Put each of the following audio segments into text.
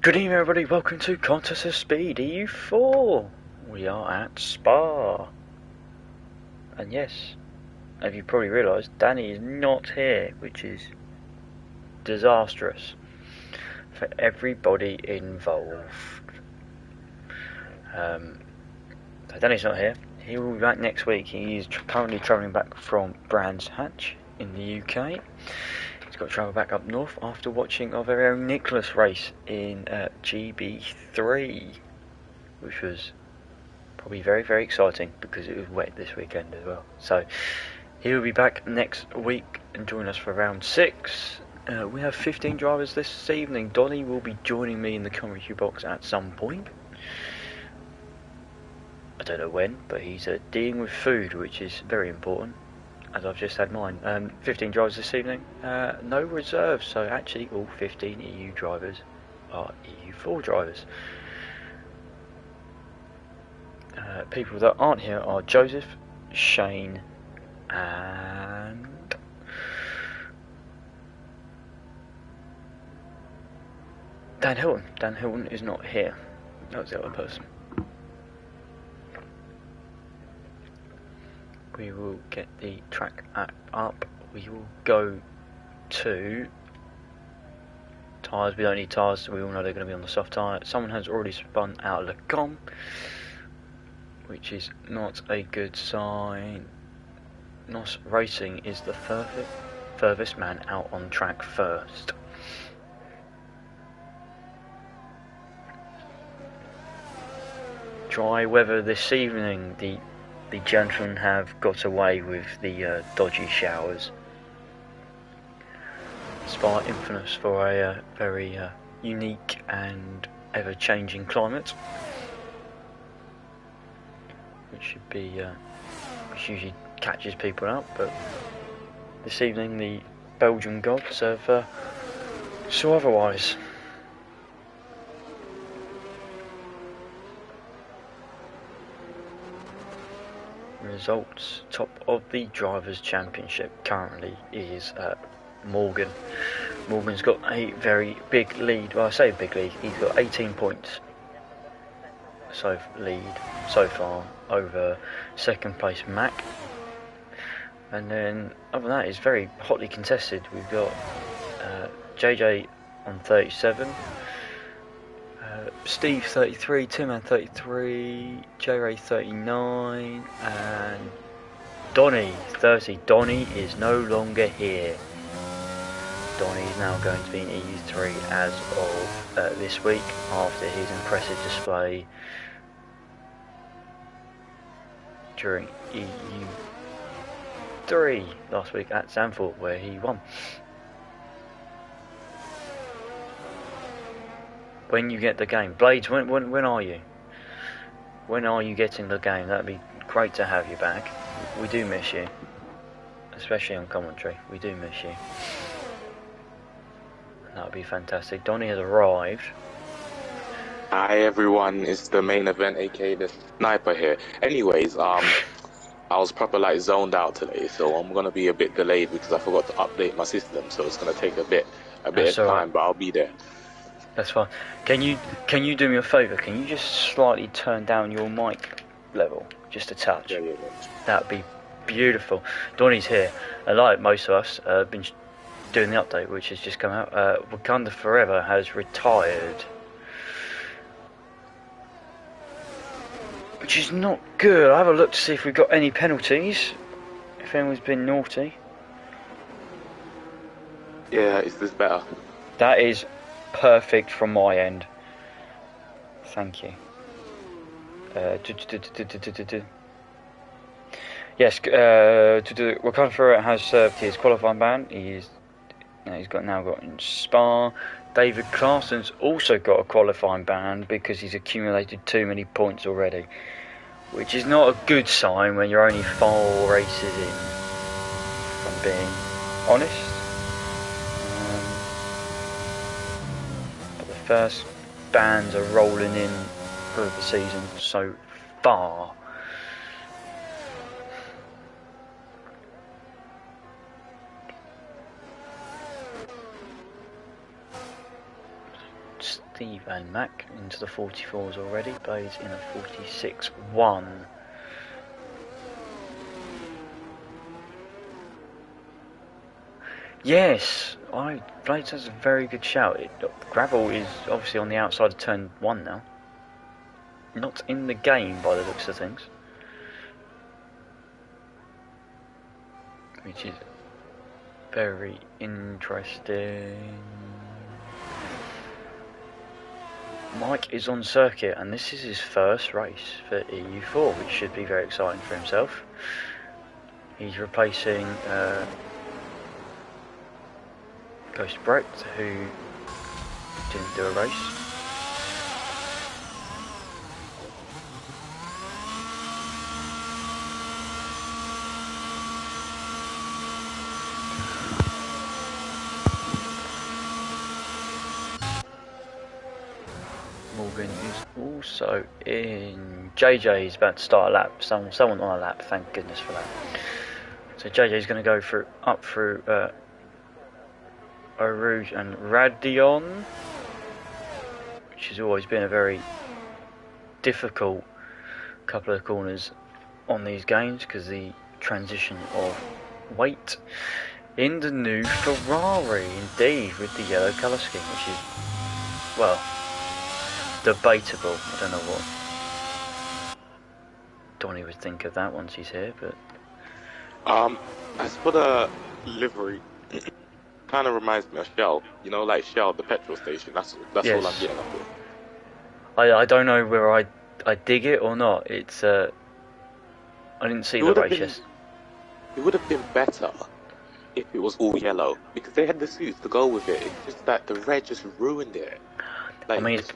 Good evening everybody, welcome to Contest of Speed EU4. We are at Spa. And yes, as you probably realised, Danny is not here, which is disastrous for everybody involved. So Danny's not here. He will be back next week. He is currently travelling back from Brands Hatch in the UK. He's got to travel back up north after watching our very own Nicholas race in GB3, which was probably very, very exciting because it was wet this weekend as well. So he will be back next week and join us for round 6. We have 15 drivers this evening. Donny will be joining me in the commentary box at some point. I don't know when, but he's dealing with food, which is very important, as I've just had mine. 15 drivers this evening, no reserves, so actually all 15 EU drivers are EU4 drivers. People that aren't here are Joseph, Shane, and Dan Hilton. Dan Hilton is not here. That was the other person. We will get the track app up. We will go to tyres. We don't need tyres, so we all know they're going to be on the soft tyre. Someone has already spun out of Le Com, which is not a good sign. NOS Racing is the furthest man out on track first. Dry weather this evening. The gentlemen have got away with the dodgy showers. Spa infamous for a very unique and ever-changing climate, which usually catches people out. But this evening the Belgian gods have saw otherwise. Results: top of the Drivers' Championship currently is Morgan. Morgan's got a very big lead. Well, I say big lead. He's got 18 points so far over second place Mac. And then other than that, it's very hotly contested. We've got JJ on 37. Steve 33, Tim 33, J-Ray 39, and Donny 30. Donny is no longer here. Donny is now going to be in EU3 as of this week after his impressive display during EU3 last week at Zandvoort, where he won. When you get the game, Blades, when are you? When are you getting the game? That'd be great to have you back. We do miss you, especially on commentary. We do miss you. That'd be fantastic. Donny has arrived. Hi everyone, it's the main event, aka the sniper here. Anyways, I was proper zoned out today, so I'm gonna be a bit delayed because I forgot to update my system, so it's gonna take a bit of time, but I'll be there. That's fine. Can you do me a favour? Can you just slightly turn down your mic level, just a touch? Yeah. That'd be beautiful. Donny's here. Like most of us, been doing the update, which has just come out. Wakanda Forever has retired, which is not good. I'll have a look to see if we've got any penalties, if anyone's been naughty. Yeah, is this better? That is perfect from my end. Thank you. Yes, Wakanda Forever has served his qualifying ban. He's now got in Spa. David Clarson's also got a qualifying ban because he's accumulated too many points already, which is not a good sign when you're only 4 races in, if I'm being honest. But the first bans are rolling in for the season so far. Steve and Mac into the 44s already. Blades in a 46-1. Yes, Blades has a very good shout. Gravel is obviously on the outside of turn 1 now. Not in the game by the looks of things. Which is very interesting. Mike is on circuit, and this is his first race for EU4, which should be very exciting for himself. He's replacing Ghost Brett, who didn't do a race. Morgan is also in. JJ's about to start a lap. Someone on a lap. Thank goodness for that. So JJ's going to go up through Eau Rouge and Radion, which has always been a very difficult couple of corners on these games because the transition of weight in the new Ferrari, indeed, with the yellow colour scheme, which is, well, debatable. I don't know what Donny would think of that once he's here, but as for the livery, kind of reminds me of Shell. You know, like Shell, the petrol station. That's yes. all I'm getting up with. I don't know whether I dig it or not. It's I didn't see the race. It would have been better if it was all yellow because they had the suits to go with it. It's just that the red just ruined it. Like, I mean, it's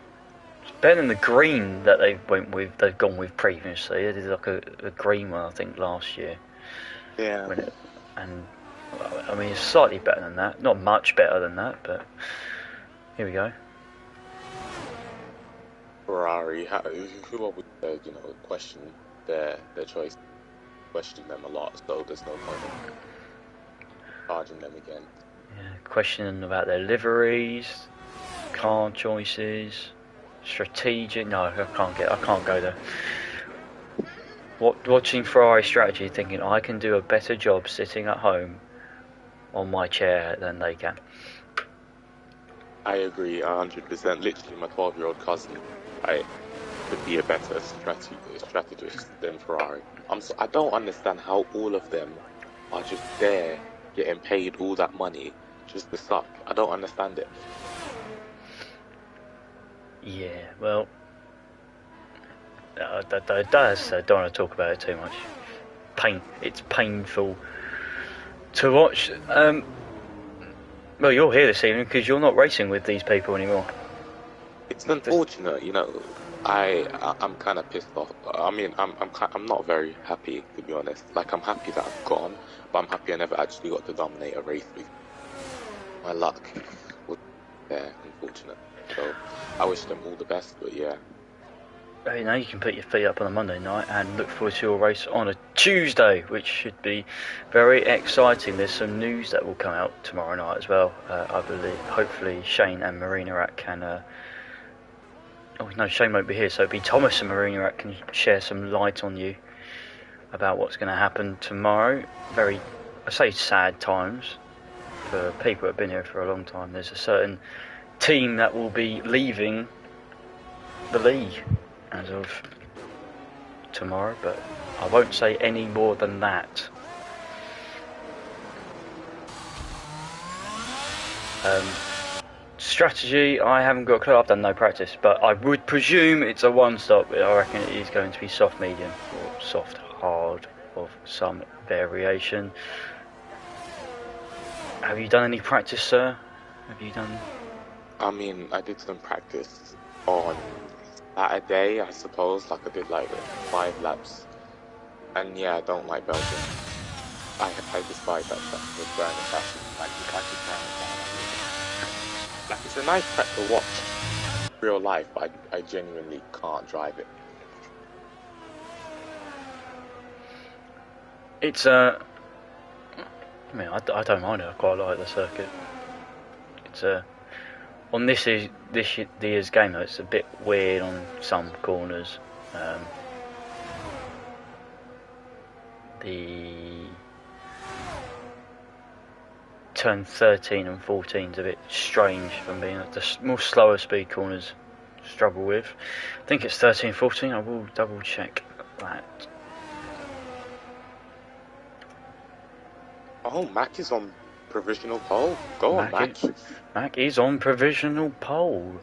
better than the green that they've gone with previously. They did like a green one, I think, last year. Yeah. And I mean, it's slightly better than that. Not much better than that, but here we go. Ferrari, who I would question their choice, question them a lot. So there's no point in charging them again. Yeah, questioning about their liveries, car choices, strategic. No, I can't go there. Watching Ferrari strategy, thinking I can do a better job sitting at home on my chair than they can. I agree 100%. Literally, my 12-year-old cousin, would be a better strategist than Ferrari. I don't understand how all of them are just there getting paid all that money just to suck. I don't understand it. Yeah, well, I don't want to talk about it too much. It's painful to watch. Well, you're here this evening because you're not racing with these people anymore. It's unfortunate, you know. I'm kind of pissed off. I mean, I'm not very happy, to be honest. Like, I'm happy that I've gone, but I'm happy I never actually got to dominate a race. My luck was there, unfortunate. So I wish them all the best, but yeah. You know, you can put your feet up on a Monday night and look forward to your race on a Tuesday, which should be very exciting. There's some news that will come out tomorrow night as well. I believe, hopefully, Shane and Marina Rat can. Oh no, Shane won't be here, so it'll be Thomas and Marina Rat can share some light on you about what's going to happen tomorrow. Very, I say, sad times for people who have been here for a long time. There's a certain team that will be leaving the league as of tomorrow, but I won't say any more than that. Strategy, I haven't got a clue. I've done no practice, but I would presume it's a one-stop. I reckon it is going to be soft medium or soft hard of some variation. Have you done any practice, sir? Have you done? I mean, I did some practice on Saturday, I suppose. Like, I did like 5 laps, and yeah, I don't like Belgium. I despise that stuff with brand and fashion. Like it's a nice track to watch real life, but I genuinely can't drive it. It's I mean, I don't mind it. I quite like the circuit. It's on this year's game though, it's a bit weird on some corners. The turn 13 and 14 is a bit strange for me. The more slower speed corners struggle with. I think it's 13, 14. I will double check that. Oh, Mac is on provisional pole. Go on, Mac. Mac is on provisional pole.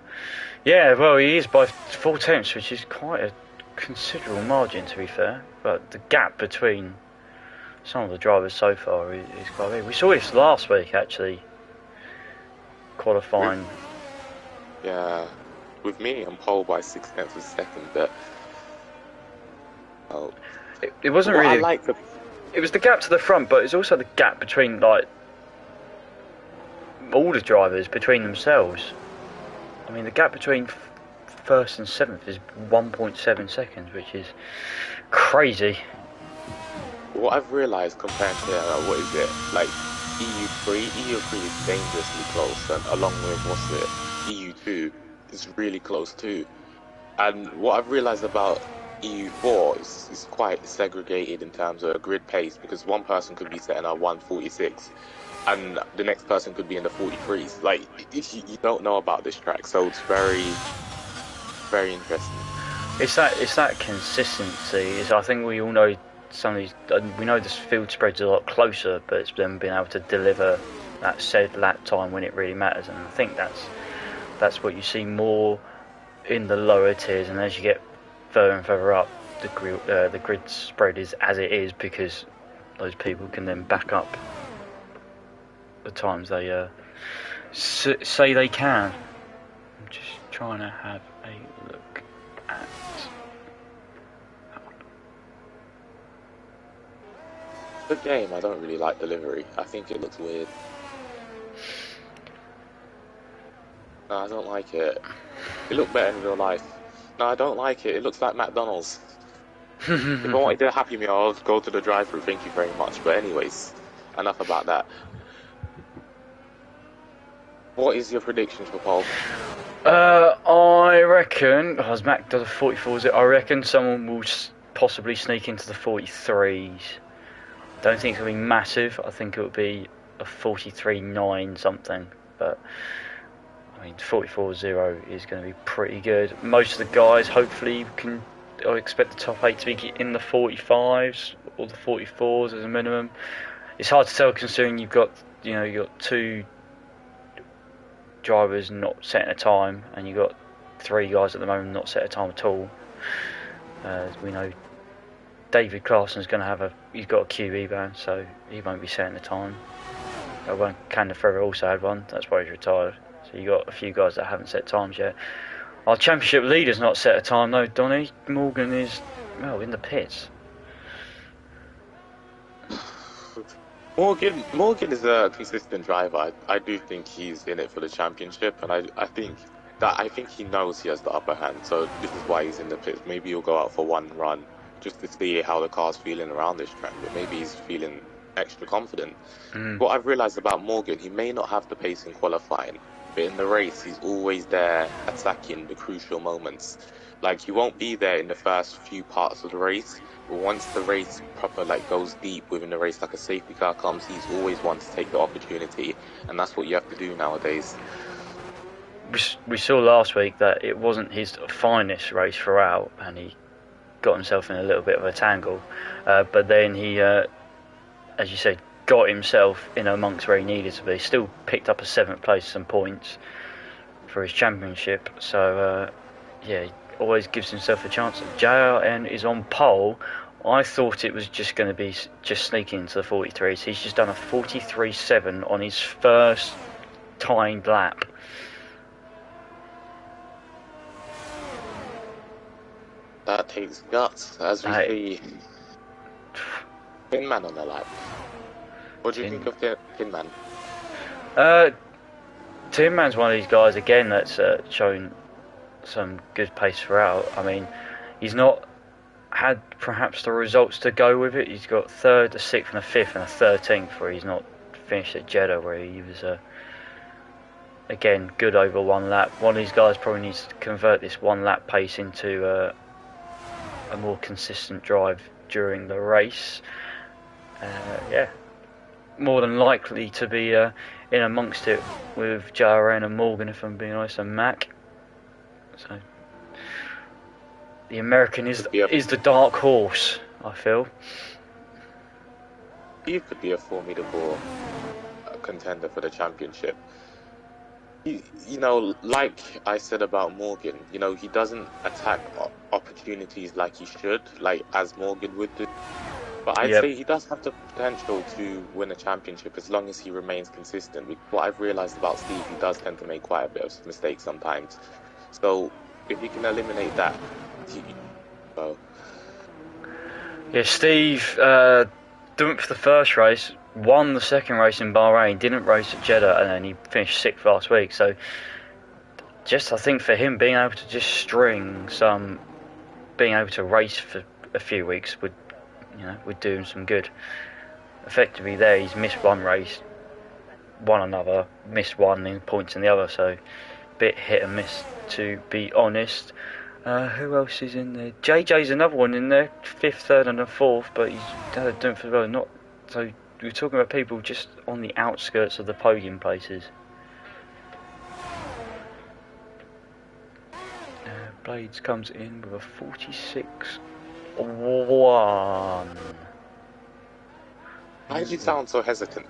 Yeah, well, he is by 4/10, which is quite a considerable margin, to be fair. But the gap between some of the drivers so far is quite big. We saw this last week, actually, qualifying. Yeah, with me, I'm pole by 6/10 of a second, but it wasn't really. I like the. It was the gap to the front, but it's also the gap between like all the drivers between themselves. I mean, the gap between first and seventh is 1.7 seconds, which is crazy. What I've realised compared to what is it like EU3 is dangerously close, and along with EU2 is really close too. And what I've realised about EU4 is quite segregated in terms of grid pace, because one person could be setting a 1:46 and the next person could be in the 43s. Like, you don't know about this track, so it's very, very interesting. It's that consistency. I think we all know some of these. We know this field spread's a lot closer, but it's them being able to deliver that said lap time when it really matters, and I think that's what you see more in the lower tiers, and as you get further and further up, the grid spread is as it is, because those people can then back up the times they say they can. I'm just trying to have a look at. The game, I don't really like the livery. I think it looks weird. No, I don't like it. It looked better in real life. No, I don't like it. It looks like McDonald's. If I wanted a Happy Meal, I'll go to the drive-thru. Thank you very much. But anyways, enough about that. What is your prediction for pole? I reckon, as Mac does a 44s, I reckon someone will possibly sneak into the 43s. Don't think it'll be massive. I think it'll be a 43.9 something. But I mean, 44.0 is going to be pretty good. Most of the guys, hopefully, I expect the top 8 to be in the 45s or the 44s as a minimum. It's hard to tell considering you've got two drivers not setting a time, and you've got 3 guys at the moment not set a time at all. As we know, David Clarson's going to he's got a QB ban, so he won't be setting the time. Canada Ferrer also had one, that's why he's retired. So you got a few guys that haven't set times yet. Our championship leader's not set a time though, Donny. Morgan is, in the pits. Morgan is a consistent driver. I do think he's in it for the championship, and I think he knows he has the upper hand. So this is why he's in the pits. Maybe he'll go out for one run just to see how the car's feeling around this track, but maybe he's feeling extra confident. What I've realised about Morgan, he may not have the pace in qualifying, but in the race he's always there attacking the crucial moments. Like, he won't be there in the first few parts of the race, but once the race proper goes deep within the race, like a safety car comes, he's always one to take the opportunity, and that's what you have to do nowadays. We saw last week that it wasn't his finest race throughout, and he got himself in a little bit of a tangle, but then he, as you said, got himself in amongst where he needed to be. Still picked up a 7th place and points for his championship, so he always gives himself a chance. JRN is on pole. I thought it was just going to be just sneaking into the 43s. He's just done a 43.7 on his first timed lap. That takes guts, as we see Tin Man on the lap. What do you think of Tin Man? Tin Man's one of these guys again that's shown some good pace throughout. I mean, he's not had perhaps the results to go with it. He's got 3rd, a 6th, and a 5th, and a 13th, where he's not finished at Jeddah, where he was again, good over 1 lap. One of these guys probably needs to convert this 1 lap pace into a more consistent drive during the race. Yeah, more than likely to be in amongst it with JRN and Morgan, if I'm being honest, and Mac. So the American is the dark horse, I feel. He could be a formidable contender for the championship. You know, like I said about Morgan, you know, he doesn't attack opportunities like he should, like as Morgan would do. But I'd say he does have the potential to win a championship as long as he remains consistent. What I've realised about Steve, he does tend to make quite a bit of mistakes sometimes. So if he can eliminate that, yeah, Steve done it for the first race, won the second race in Bahrain, didn't race at Jeddah, and then he finished 6th last week. So just I think for him being able to just string some, being able to race for a few weeks would do him some good. Effectively there he's missed one race, won another, missed one, in points in the other, so a bit hit and miss to be honest. Who else is in there? JJ's another one in there, 5th, 3rd and a 4th, but he's doing for well. Not so. We're talking about people just on the outskirts of the podium places. Blades comes in with a 46-1. Why did you sound so hesitant?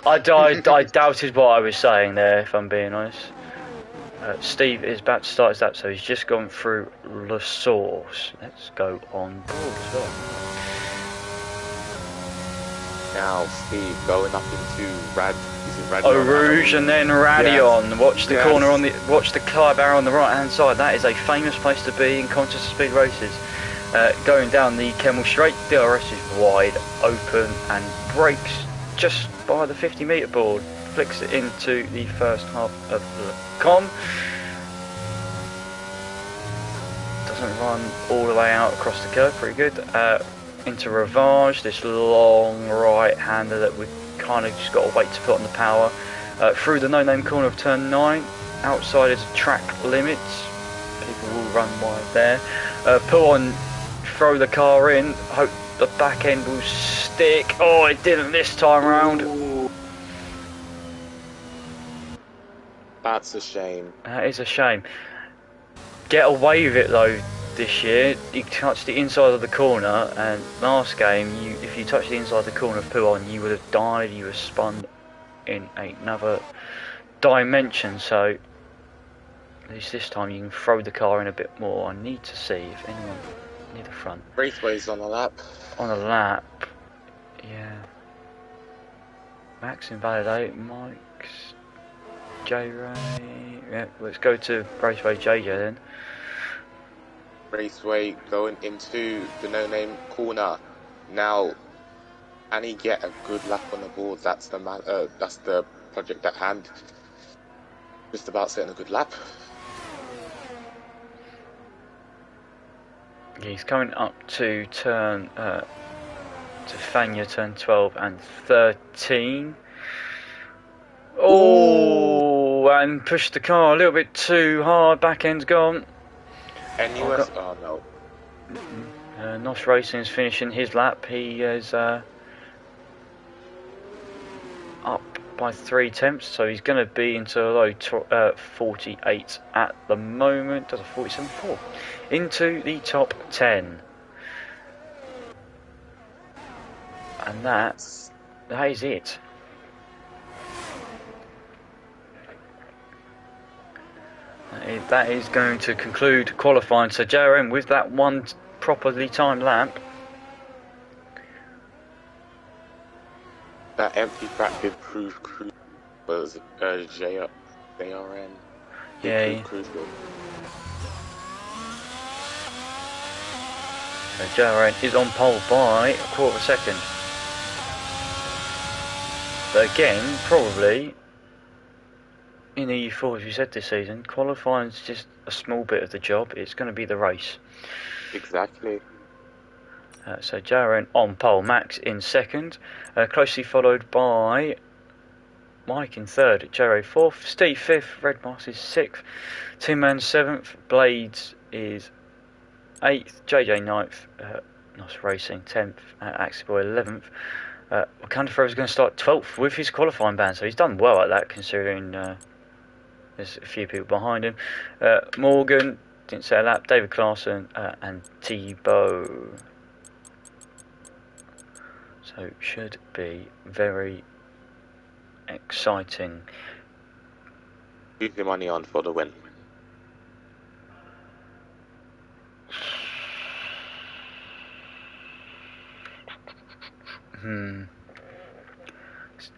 I doubted what I was saying there, if I'm being honest. Steve is about to start his lap, so he's just gone through La Source. Let's go on board as well. Now Steve going up into Eau Rouge and then Radion. Yes. Watch the corner watch the car barrier on the right hand side. That is a famous place to be in contest speed races. Going down the Kemmel Straight, DRS is wide open and brakes just by the 50-metre board. Flicks it into the first half of the com. Doesn't run all the way out across the curve, pretty good. Into Ravage, this long right-hander that we've kind of just got to wait to put on the power. Through the no-name corner of turn 9, outside is track limits. People will run wide there. Pull on, throw the car in, hope the back end will stick. Oh, it didn't this time round. That's a shame. That is a shame. Get away with it though this year. You touched the inside of the corner, and last game, if you touched the inside of the corner of Puon, you would have died. You were spun in another dimension. So at least this time you can throw the car in a bit more. I need to see if anyone near the front. Raceway's on a lap. On a lap, yeah. Max invalidate. Mike's. J-Ray, yeah, let's go to Raceway JJ then. Raceway going into the no-name corner. Now, can he get a good lap on the board? That's the project at hand. Just about setting a good lap. He's coming up to turn to Fania, turn 12 and 13. Oh, and pushed the car a little bit too hard. Back end's gone. NUS? Oh no. Nos Racing is finishing his lap. He is up by 3 tenths, so he's going to be into a low 48 at the moment. Does a 47.4 into the top 10, and that is it. That is going to conclude qualifying. So JRM with that one properly timed lap. That empty track did prove crucial. Was JRN? Yeah. Crucial. So JRN is on pole by a quarter of a second. But again, probably in EU4, as we said this season, qualifying is just a small bit of the job. It's going to be the race. Exactly. So JRN on pole, Max in second, closely followed by Mike in third, Jerry fourth, Steve fifth, Red Moss is sixth, Tin Man seventh, Blades is eighth, JJ ninth, Nos Racing 10th, Axie Boy 11th. Wakanda Forever is going to start 12th with his qualifying ban, so he's done well at that considering there's a few people behind him. Morgan didn't set a lap, David Clarkson and Tebow. So should be very exciting. Who's your money on for the win?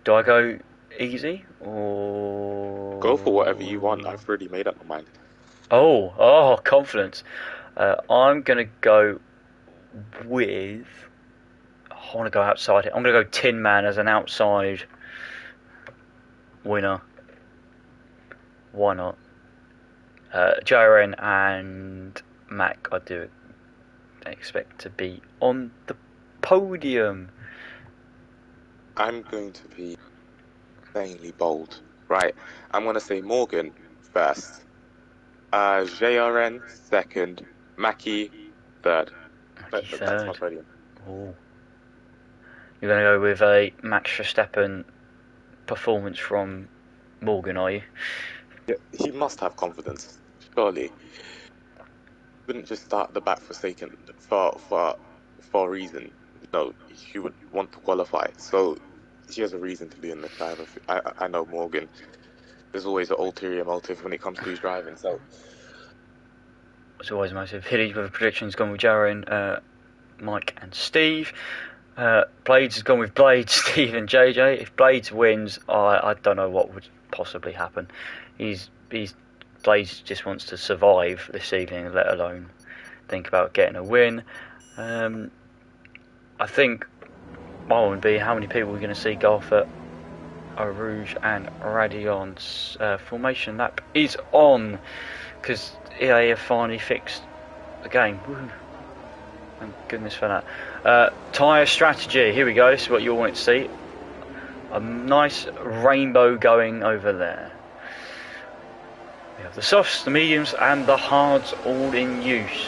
Do I go easy or go for whatever you want? I've already made up my mind. Oh, confidence. I'm gonna go with. I want to go outside. I'm gonna go Tin Man as an outside winner. Why not? JRN and Mac, I do expect to be on the podium. I'm going to be insanely bold. Right, I'm going to say Morgan first, JRN second, Mackie third. That's my podium. Ooh. You're going to go with a Max Verstappen performance from Morgan, are you? Yeah, he must have confidence, surely. He wouldn't just start the back for a reason. No, he would want to qualify. So he has a reason to be in the driver. I know Morgan. There's always an ulterior motive when it comes to his driving. So it's always massive. Hilly with predictions gone with Jaren, Mike and Steve. Blades has gone with Blades, Steve and JJ. If Blades wins, I don't know what would possibly happen. Blades just wants to survive this evening, let alone think about getting a win. I think my one would be how many people we're going to see go off at Eau Rouge and Radion's formation lap is on, because EA have finally fixed the game. Woo. Thank goodness for that. Tyre strategy, here we go. This is what you want to see. A nice rainbow going over there. We have the softs, the mediums and the hards all in use,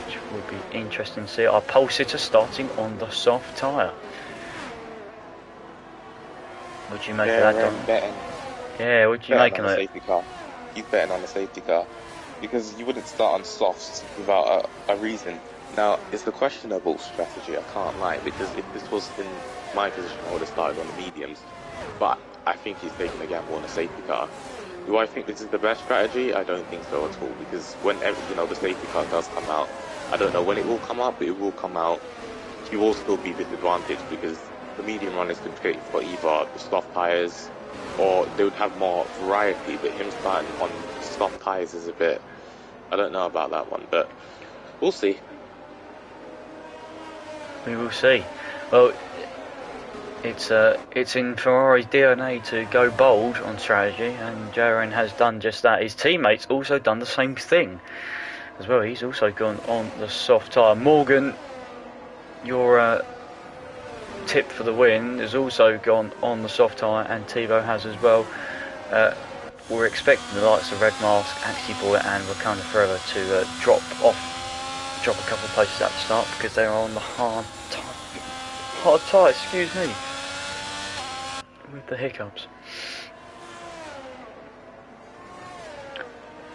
which will be interesting to see. Our pole sitter starting on the soft tyre. What do you make of that, Don? Yeah, what do you make of it? Safety car. He's betting on the safety car because you wouldn't start on softs without a reason. Now, it's a questionable strategy, I can't lie, because if this was in my position, I would have started on the mediums. But I think he's taking a gamble on a safety car. Do I think this is the best strategy? I don't think so at all, because whenever the safety car does come out, I don't know when it will come out, but it will come out. He will still be disadvantaged because the medium runners can pick for either the soft tyres or they would have more variety, but him starting on soft tyres is a bit, I don't know about that one, but we'll see. We will see. Well, it's in Ferrari's DNA to go bold on strategy, and Jaren has done just that. His teammates also done the same thing as well. He's also gone on the soft tyre. Morgan, your tip for the win, has also gone on the soft tyre, and Tebow has as well. We're expecting the likes of Red Mask, Axie Boy and Wakanda Forever to drop a couple of places at the start because they are on the hard tyre, excuse me, with the hiccups.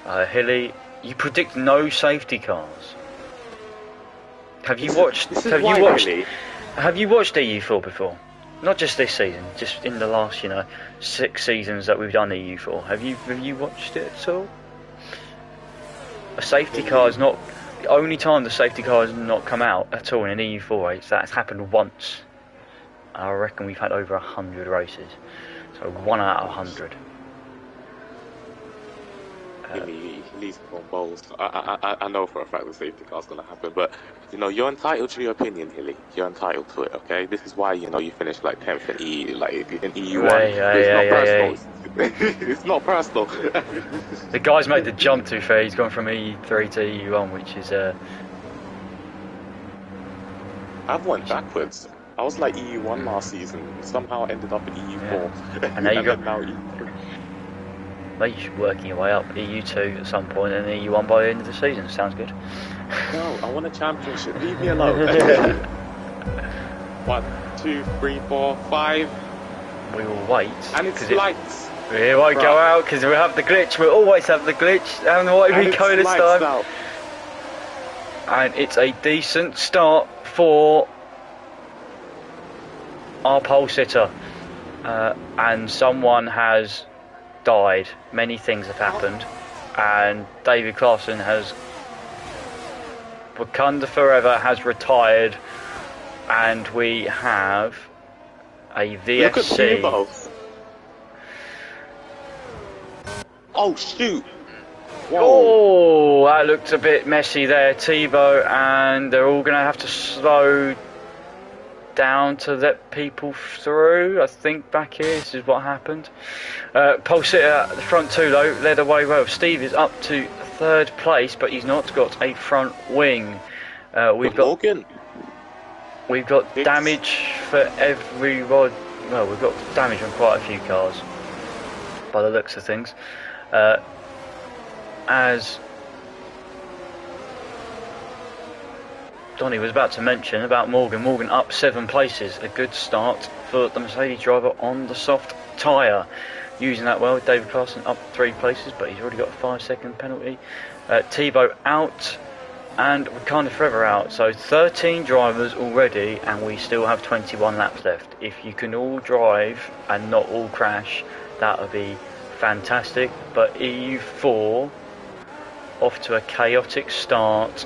Hilly, you predict no safety cars. Have you watched EU4 before? Not just this season, just in the last 6 seasons that we've done EU4. Have you watched it at all? A safety car is not the only time the safety car has not come out at all in an EU4 race. That's happened once. I reckon we've had over 100 races, so 1 out of 100. He's on bowls. I know for a fact the safety car's going to happen, but you're entitled to your opinion, Hilly. You're entitled to it, okay? This is why you finished like 10th in EU1. It's not personal. The guy's made the jump, to be fair. He's gone from EU3 to EU1, which is I've went backwards. I was like EU1 last season. Somehow ended up in EU4. Yeah. And now you got. Now EU3. Mate, you should be working your way up. EU2 at some point and EU1 by the end of the season. Sounds good. No, I want a championship. Leave me alone. 1, 2, 3, 4, 5. We will wait. And it's lights. We won't go out because we have the glitch. We'll always have the glitch. And what we go this time. Out. And it's a decent start for our pole sitter. And someone has died. Many things have happened. And David Clarkson has... Wakanda Forever has retired. And we have a VFC. Look at you both. Oh shoot! Whoa. Oh, that looked a bit messy there, Tebow, and they're all going to have to slow down to let people through. I think back here, this is what happened. Pole sitter at the front two though, led away well. Steve is up to third place, but he's not got a front wing. We've got damage for everyone. Well, we've got damage on quite a few cars, by the looks of things. As Donny was about to mention about Morgan up 7 places, a good start for the Mercedes driver on the soft tyre. Using that well, David Clarkson up 3 places, but he's already got a 5-second penalty. Tebow out, and Wakanda Forever out. So 13 drivers already, and we still have 21 laps left. If you can all drive and not all crash, that would be fantastic. But EU4 off to a chaotic start.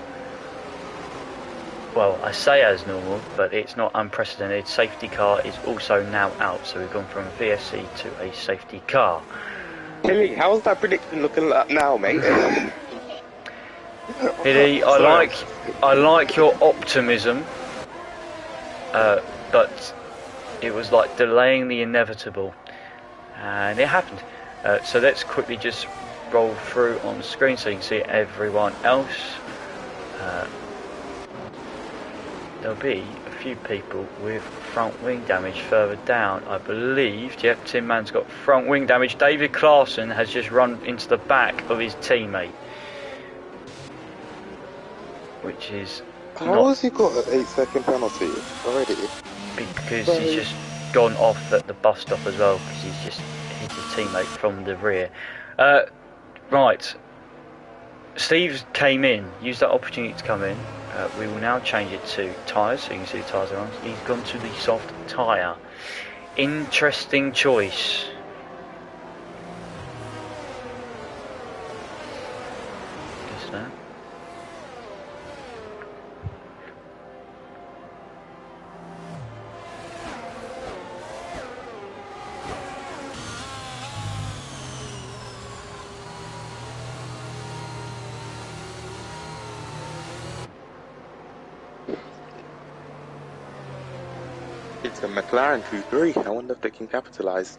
Well, I say as normal, but it's not unprecedented. Safety car is also now out, so we've gone from a VSC to a safety car. Billy, how's that prediction looking now, mate? Billy, I like your optimism, but it was like delaying the inevitable, and it happened. So let's quickly just roll through on the screen so you can see everyone else. There'll be a few people with front wing damage further down, I believe. Yep, Tim Mann's got front wing damage. David Clarkson has just run into the back of his teammate, which is how has he got an 8-second penalty already? Because he's just gone off at the bus stop as well, because he's just hit his teammate from the rear. Right, Steve came in, used that opportunity to come in. We will now change it to tyres, so you can see the tyres are on. He's gone to the soft tyre. Interesting choice. Just that. It's a McLaren Q3. I wonder if they can capitalise.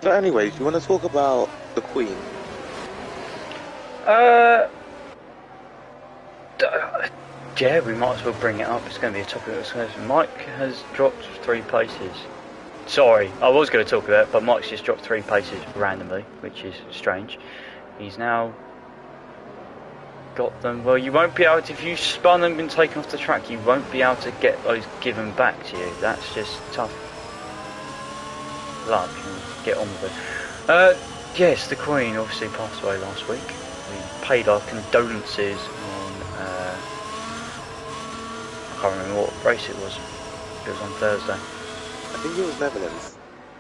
So anyways, you want to talk about the Queen? Yeah, we might as well bring it up. It's going to be a topic of discussion. Mike has dropped 3 places. Sorry, I was going to talk about it, but Mike's just dropped 3 places randomly, which is strange. He's now got them. Well, you won't be able to, if you spun them and been taken off the track, you won't be able to get those given back to you. That's just tough luck, and get on with it. Yes, the Queen obviously passed away last week. We paid our condolences on, I can't remember what race it was. It was on Thursday. I think it was Netherlands.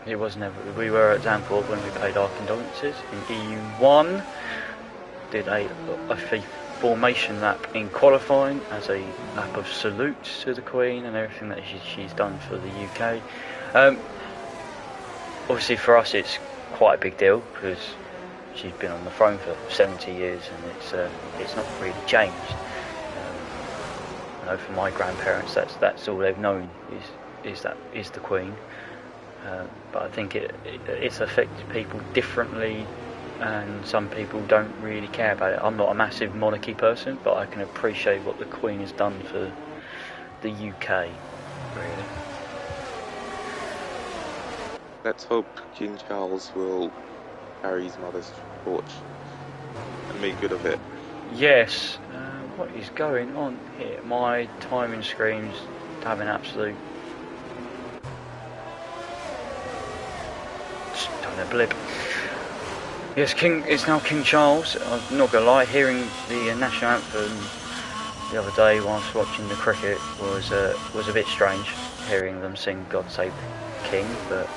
It was never. We were at Zandvoort when we paid our condolences in EU1. Did a formation lap in qualifying as a lap of salute to the Queen and everything that she's done for the UK. Obviously for us it's quite a big deal because she's been on the throne for 70 years, and it's not really changed. I know for my grandparents, that's all they've known is the Queen. But I think it's affected people differently, and some people don't really care about it. I'm not a massive monarchy person, but I can appreciate what the Queen has done for the UK, really. Let's hope King Charles will carry his mother's torch and make good of it. Yes. What is going on here? My timing screen's having absolute having a blip. Yes, it's now King Charles. I'm not gonna lie, hearing the national anthem the other day whilst watching the cricket was a bit strange. Hearing them sing "God Save the King," but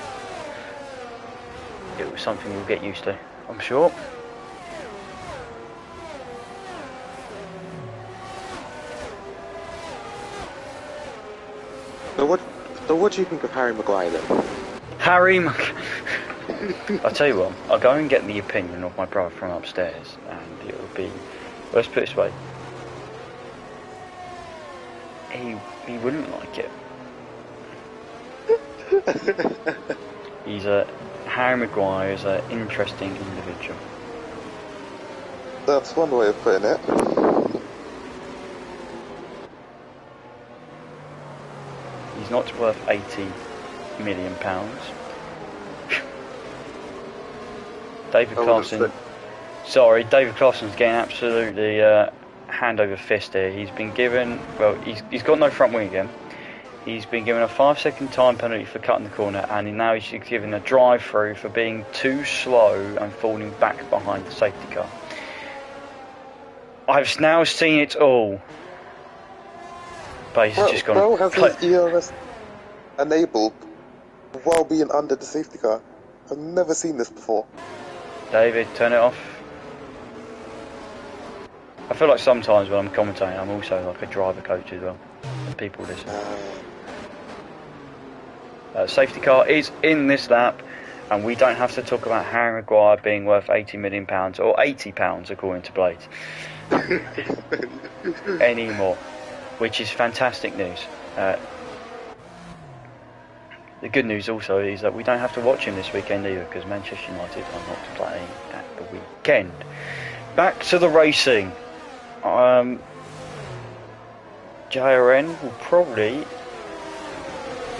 it was something we'll get used to, I'm sure. So what do you think of Harry Maguire then? I'll tell you what, I'll go and get the opinion of my brother from upstairs, and it will be, let's put it this way, he wouldn't like it. Harry Maguire is an interesting individual. That's one way of putting it. He's not worth £80 million. David Claessen's getting absolutely hand over fist here. He's been given, well, he's got no front wing again. He's been given a 5-second time penalty for cutting the corner, and now he's given a drive-through for being too slow and falling back behind the safety car. I've now seen it all. But he's just gone. Bro has his ERS enabled while being under the safety car. I've never seen this before. David, turn it off. I feel like sometimes when I'm commentating, I'm also like a driver coach as well. And people listen. Safety car is in this lap, and we don't have to talk about Harry Maguire being worth £80 million or £80 according to Blades anymore, which is fantastic news. The good news also is that we don't have to watch him this weekend either, because Manchester United are not playing at the weekend. Back to the racing. JRN will probably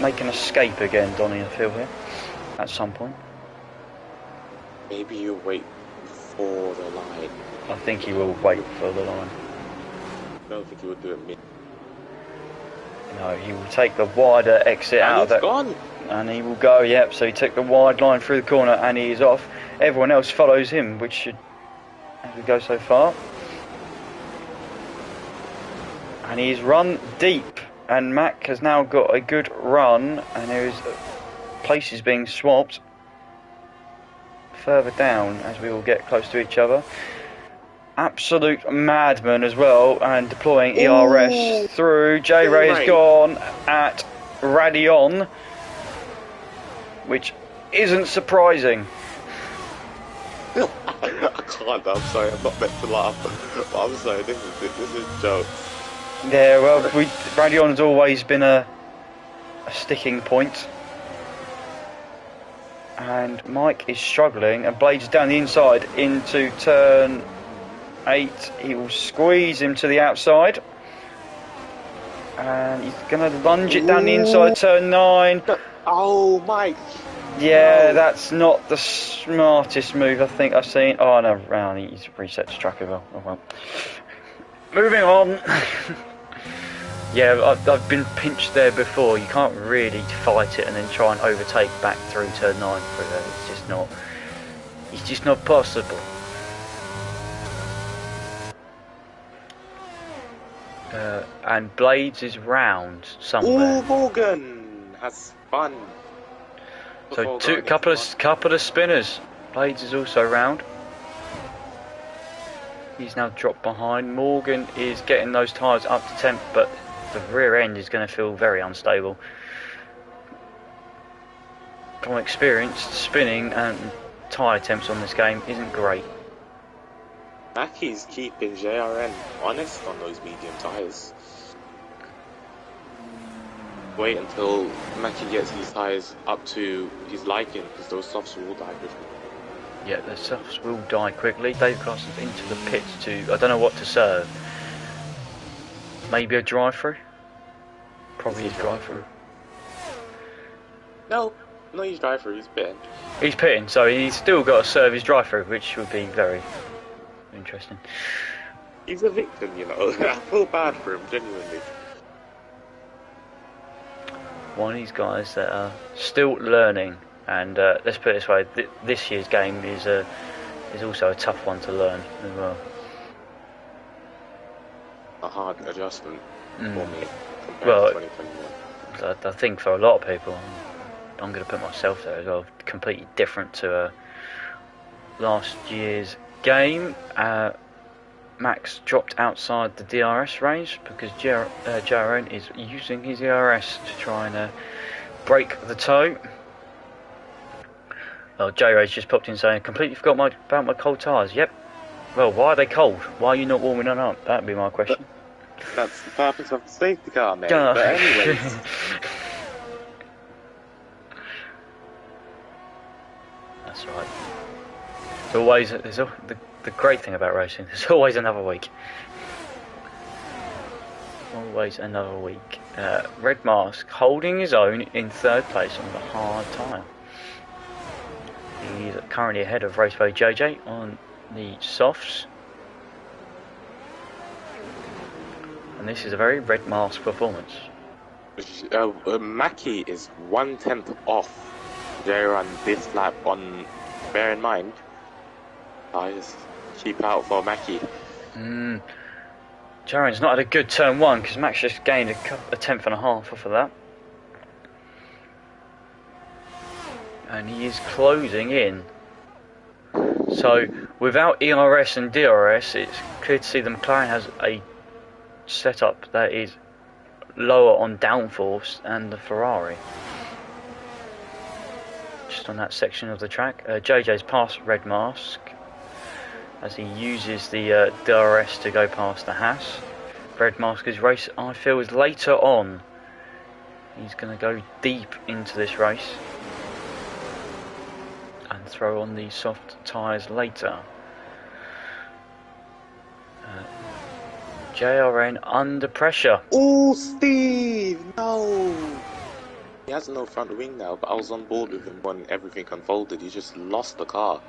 make an escape again, Donny, I feel here, at some point. Maybe you wait for the line. I think he will wait for the line. I don't think he would do it mid. No, he will take the wider exit out of that. Gone. And he will go, yep, so he took the wide line through the corner and he is off. Everyone else follows him, which should, as we go so far. And he's run deep, and Mac has now got a good run, and there is places being swapped further down as we all get close to each other. Absolute madman as well, and deploying ERS through. J-Ray has gone at Radion, which isn't surprising. I can't, I'm sorry, I'm not meant to laugh. But I'm sorry, this is a joke. Yeah, well, Radion's always been a sticking point. And Mike is struggling, and Blades down the inside into turn 8. He will squeeze him to the outside. And he's going to lunge it down the inside, turn 9. Oh, Mike! Yeah, no. That's not the smartest move I think I've seen. Oh, no, he's reset to track as well. Oh, well. Moving on. Yeah, I've been pinched there before. You can't really fight it and then try and overtake back through turn 9 through there. It's just not possible. And Blades is round somewhere. Ooh, Morgan has fun. So couple of spinners. Blades is also round. He's now dropped behind. Morgan is getting those tyres up to 10th, but the rear end is going to feel very unstable. From experience, spinning and tyre temps on this game isn't great. Mackey's keeping JRN honest on those medium tyres. Wait until Mackey gets his tyres up to his liking, because those softs will die quickly. Yeah, the softs will die quickly. Dave Carson's into the pits to, I don't know what to serve. Maybe a drive-through? Probably his drive-through. No, not his drive-through, he's pitting. He's pitting, so he's still got to serve his drive-through, which would be very interesting. He's a victim, you know. I feel bad for him, genuinely. One of these guys that are still learning, and let's put it this way: this year's game is also a tough one to learn as well. A hard adjustment for me compared to 2021. I think for a lot of people, I'm going to put myself there as well. Completely different to last year's game. Max dropped outside the DRS range because JRN is using his ERS to try and break the toe. Well, J-Ray's just popped in saying, completely forgot about my cold tyres. Yep. Well, why are they cold? Why are you not warming them up? That'd be my question. That's the purpose of the safety car, mate. But anyways. That's right. There's always the great thing about racing. There's always another week. Always another week. Red Mask holding his own in third place on the hard tyre. He's currently ahead of Raceway JJ on the softs. And this is a very Red Mask performance. Mackie is 1/10 off J-Run this lap on, bear in mind, I just keep out for Mackie. J-Run's not had a good turn one because Max just gained a tenth and a half off of that. And he is closing in. So without ERS and DRS, it's clear to see the McLaren has a setup that is lower on downforce than the Ferrari. Just on that section of the track, JJ's past Red Mask as he uses the DRS to go past the Haas. Red Mask's race, I feel, is later on. He's going to go deep into this race and throw on the soft tyres later. JRN under pressure. Oh, Steve! No! He has no front wing now, but I was on board with him when everything unfolded. He just lost the car.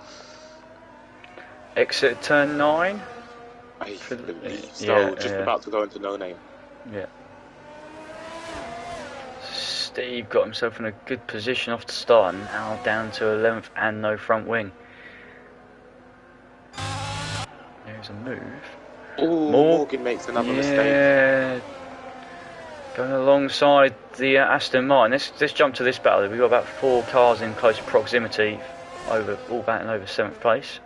Exit turn 9? I believe so. Just about to go into no name. Yeah. Steve got himself in a good position off the start and now down to 11th and no front wing. There's a move. Oh, Morgan makes another mistake. Going alongside the Aston Martin. Let's jump to this battle. We've got about 4 cars in close proximity, all battling over 7th place.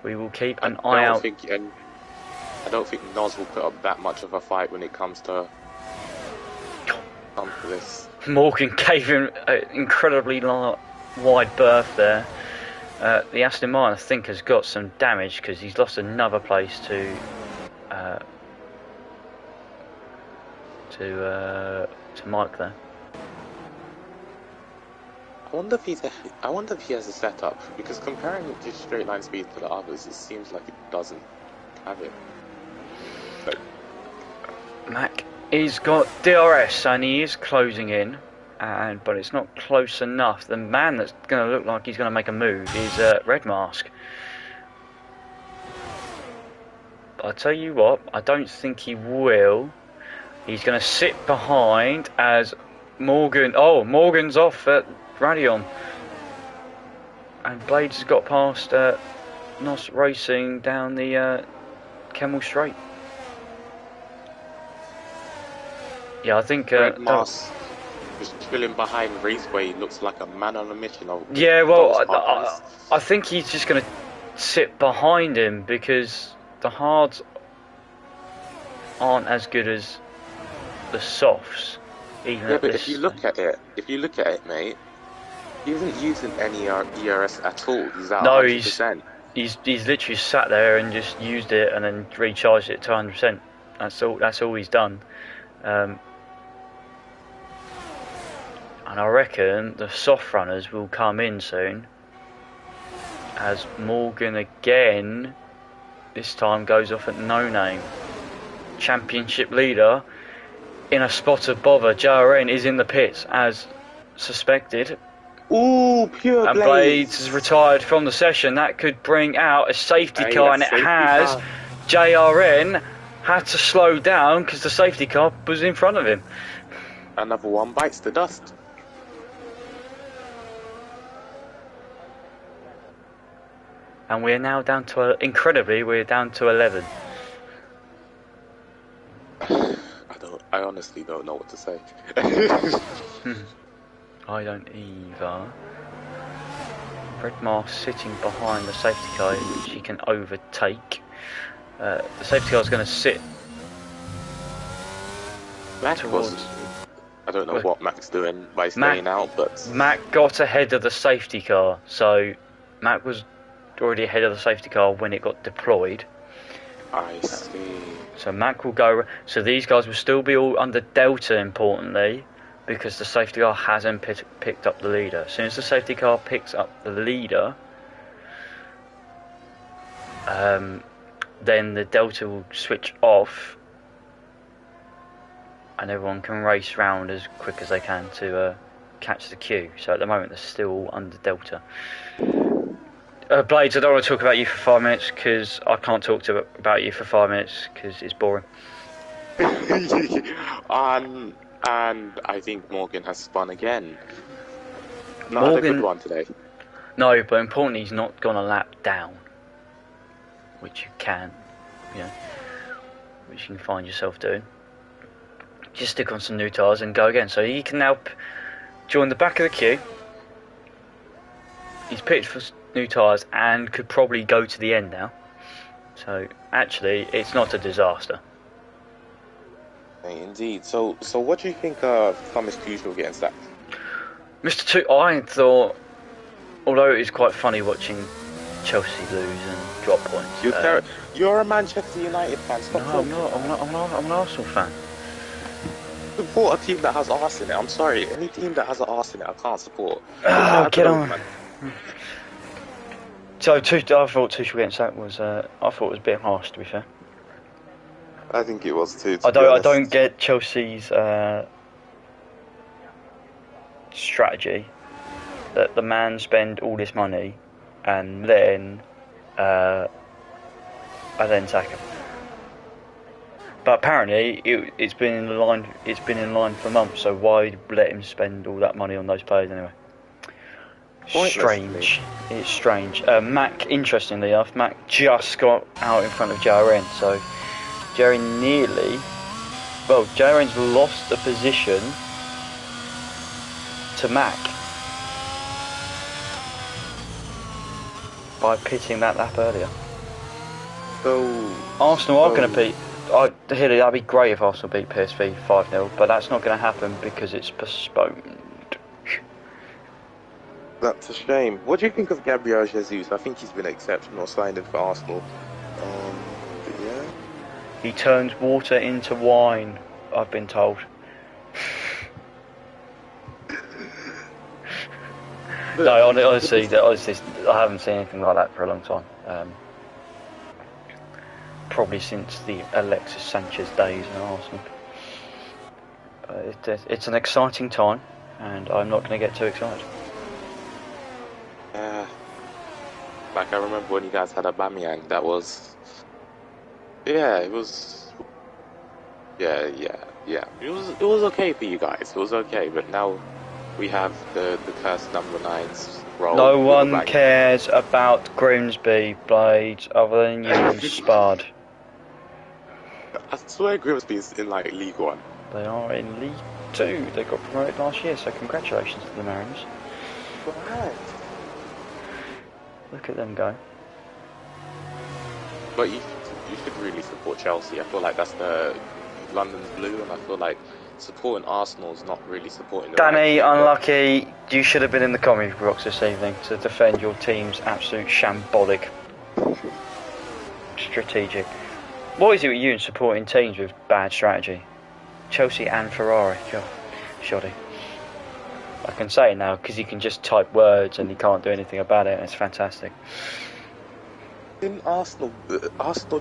We will keep an eye out. I don't think Noz will put up that much of a fight when it comes to this. Morgan gave him an incredibly wide berth there. The Aston Martin, I think, has got some damage because he's lost another place to Mike there. I wonder if he has a setup, because comparing his straight line speed to the others, it seems like it doesn't have it. But Mac he's got DRS and he is closing in, but it's not close enough. The man that's going to look like he's going to make a move is Red Mask. But I tell you what, I don't think he will. He's going to sit behind as Morgan. Oh, Morgan's off at Radion. And Blades has got past Nos Racing down the Kemmel Straight. Yeah, I think Red Mask just chilling behind Raceway looks like a man on a mission. Yeah, well, I think he's just going to sit behind him because the hards aren't as good as the softs. Even yeah, but if you look at it, mate, He isn't using any ERS at all. He's at No, 100%. he's literally sat there and just used it and then recharged it to 100%. That's all he's done. And I reckon the soft runners will come in soon, as Morgan again this time goes off at no name. Championship leader in a spot of bother. JRN is in the pits as suspected. Ooh, pure and Blades is retired from the session. That could bring out a safety car, and it has. JRN had to slow down because the safety car was in front of him. Another one bites the dust. And we're now down to, incredibly, we're down to 11. I honestly don't know what to say. I don't either. Redmar sitting behind the safety car, which he can overtake. The safety car is going to sit towards... I don't know what Mac's doing by staying out, but... Mac got ahead of the safety car, so Mac was already ahead of the safety car when it got deployed. I see. So Mac will go... So these guys will still be all under Delta, importantly, because the safety car hasn't picked up the leader. As soon as the safety car picks up the leader, then the Delta will switch off, and everyone can race round as quick as they can to catch the queue. So at the moment they're still under Delta. Blades, I don't want to talk about you for 5 minutes because I can't talk about you for 5 minutes because it's boring. And I think Morgan has spun again. Not had a good one today. No, but importantly, he's not gone a lap down, which you can, which you can find yourself doing. Just stick on some new tyres and go again. So he can now join the back of the queue. He's pitched for new tyres and could probably go to the end now. So actually, it's not a disaster. Indeed. So what do you think of Thomas Tuchel getting sacked? Mr. Tuchel, I thought, although it is quite funny watching Chelsea lose and drop points. You're a Manchester United fan. Stop no, I'm not. I'm an Arsenal fan. Support a team that has arse in it. I'm sorry. Any team that has an arse in it, I can't support. Get on. So I thought Tuchel getting sacked was. I thought it was a bit harsh, to be fair. I think it was too. I don't get Chelsea's strategy that the man spend all this money and then sack him. But apparently it's been in line. It's been in line for months. So why let him spend all that money on those players anyway? Strange. It's strange. Mac, interestingly enough, Mac just got out in front of JRN. So JRN's lost the position to Mac by pitting that lap earlier. So Arsenal are going to beat. That'd be great if Arsenal beat PSV 5-0, but that's not going to happen because it's postponed. That's a shame. What do you think of Gabriel Jesus? I think he's been exceptional signing for Arsenal. But yeah. He turns water into wine, I've been told. No, honestly, I haven't seen anything like that for a long time. Probably since the Alexis Sanchez days in Arsenal. It's an exciting time, and I'm not going to get too excited. Like I remember when you guys had Aubameyang, that was... It was okay for you guys. It was okay, but now we have the cursed number 9's role. No one cares about Grimsby, Blades, other than you and Spud. I swear Grimsby's in like League 1. They are in League 2. They got promoted last year, so congratulations to the Mariners. Right. Look at them go. But you should really support Chelsea. I feel like that's the London's blue, and I feel like supporting Arsenal is not really supporting the Danny, right team. unlucky. You should have been in the commentary box this evening to defend your team's absolute shambolic strategic. What is it with you and supporting teams with bad strategy? Chelsea and Ferrari. God, shoddy. I can say it now because he can just type words and he can't do anything about it, and it's fantastic. In Arsenal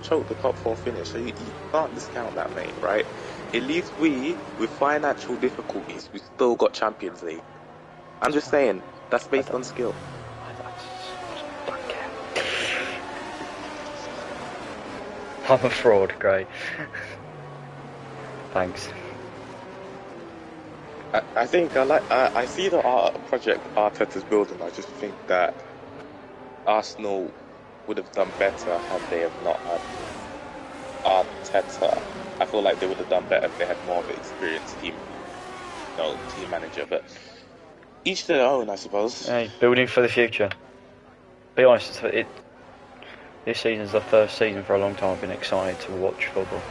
choked the top 4 finish, so you can't discount that, mate, right? At least we, with financial difficulties, we still got Champions League. I'm just saying, that's based on skill. I don't care. I'm a fraud, great. Thanks. I think I see the project Arteta's building. I just think that Arsenal would have done better had they have not had Arteta. I feel like they would have done better if they had more of an experienced team manager. But each to their own, I suppose. Hey, building for the future. Be honest, this season's the first season for a long time I've been excited to watch football.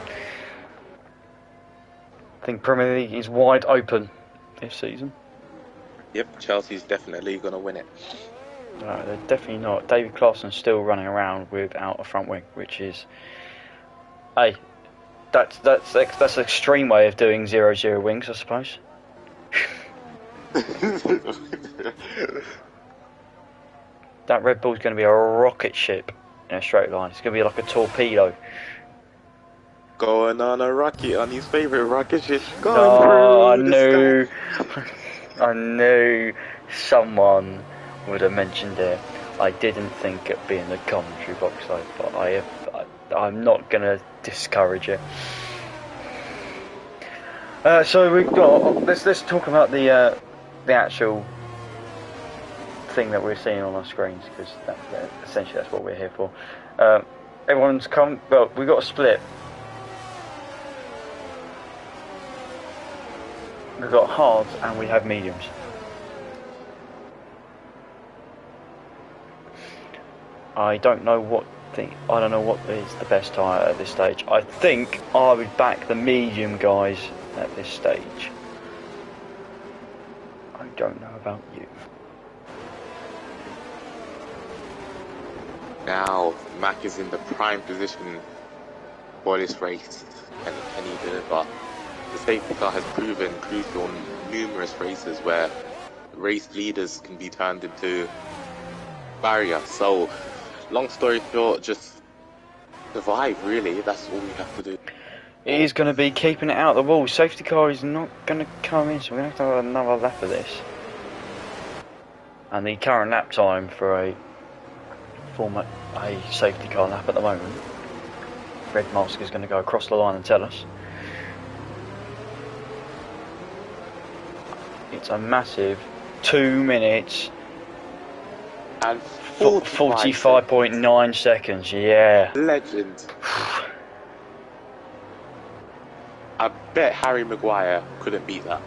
I think Premier League is wide open this season. Yep, Chelsea's definitely going to win it. No, they're definitely not. David Claessen's still running around without a front wing, which is, hey, that's an extreme way of doing 0-0 wings, I suppose. That Red Bull's going to be a rocket ship in a straight line. It's going to be like a torpedo. Going on a rocket on his favourite rocket ship. I knew someone would have mentioned it. I didn't think it'd be in the commentary box though, but I'm not going to discourage it. So we've got. Let's talk about the actual thing that we're seeing on our screens, because essentially that's what we're here for. Everyone's come. Well, we've got a split. We've got hards and we have mediums. I don't know what is the best tyre at this stage. I think I would back the medium guys at this stage. I don't know about you. Now, Mac is in the prime position for this race. Can he deliver? The safety car has proven crucial in numerous races where race leaders can be turned into barriers. So, long story short, just survive, really. That's all we have to do. It is going to be keeping it out of the wall. Safety car is not going to come in, so we're going to have another lap of this. And the current lap time for a safety car lap at the moment, Red Mask is going to go across the line and tell us. It's a massive 2 minutes and 45.9 seconds. Yeah. Legend. I bet Harry Maguire couldn't beat that.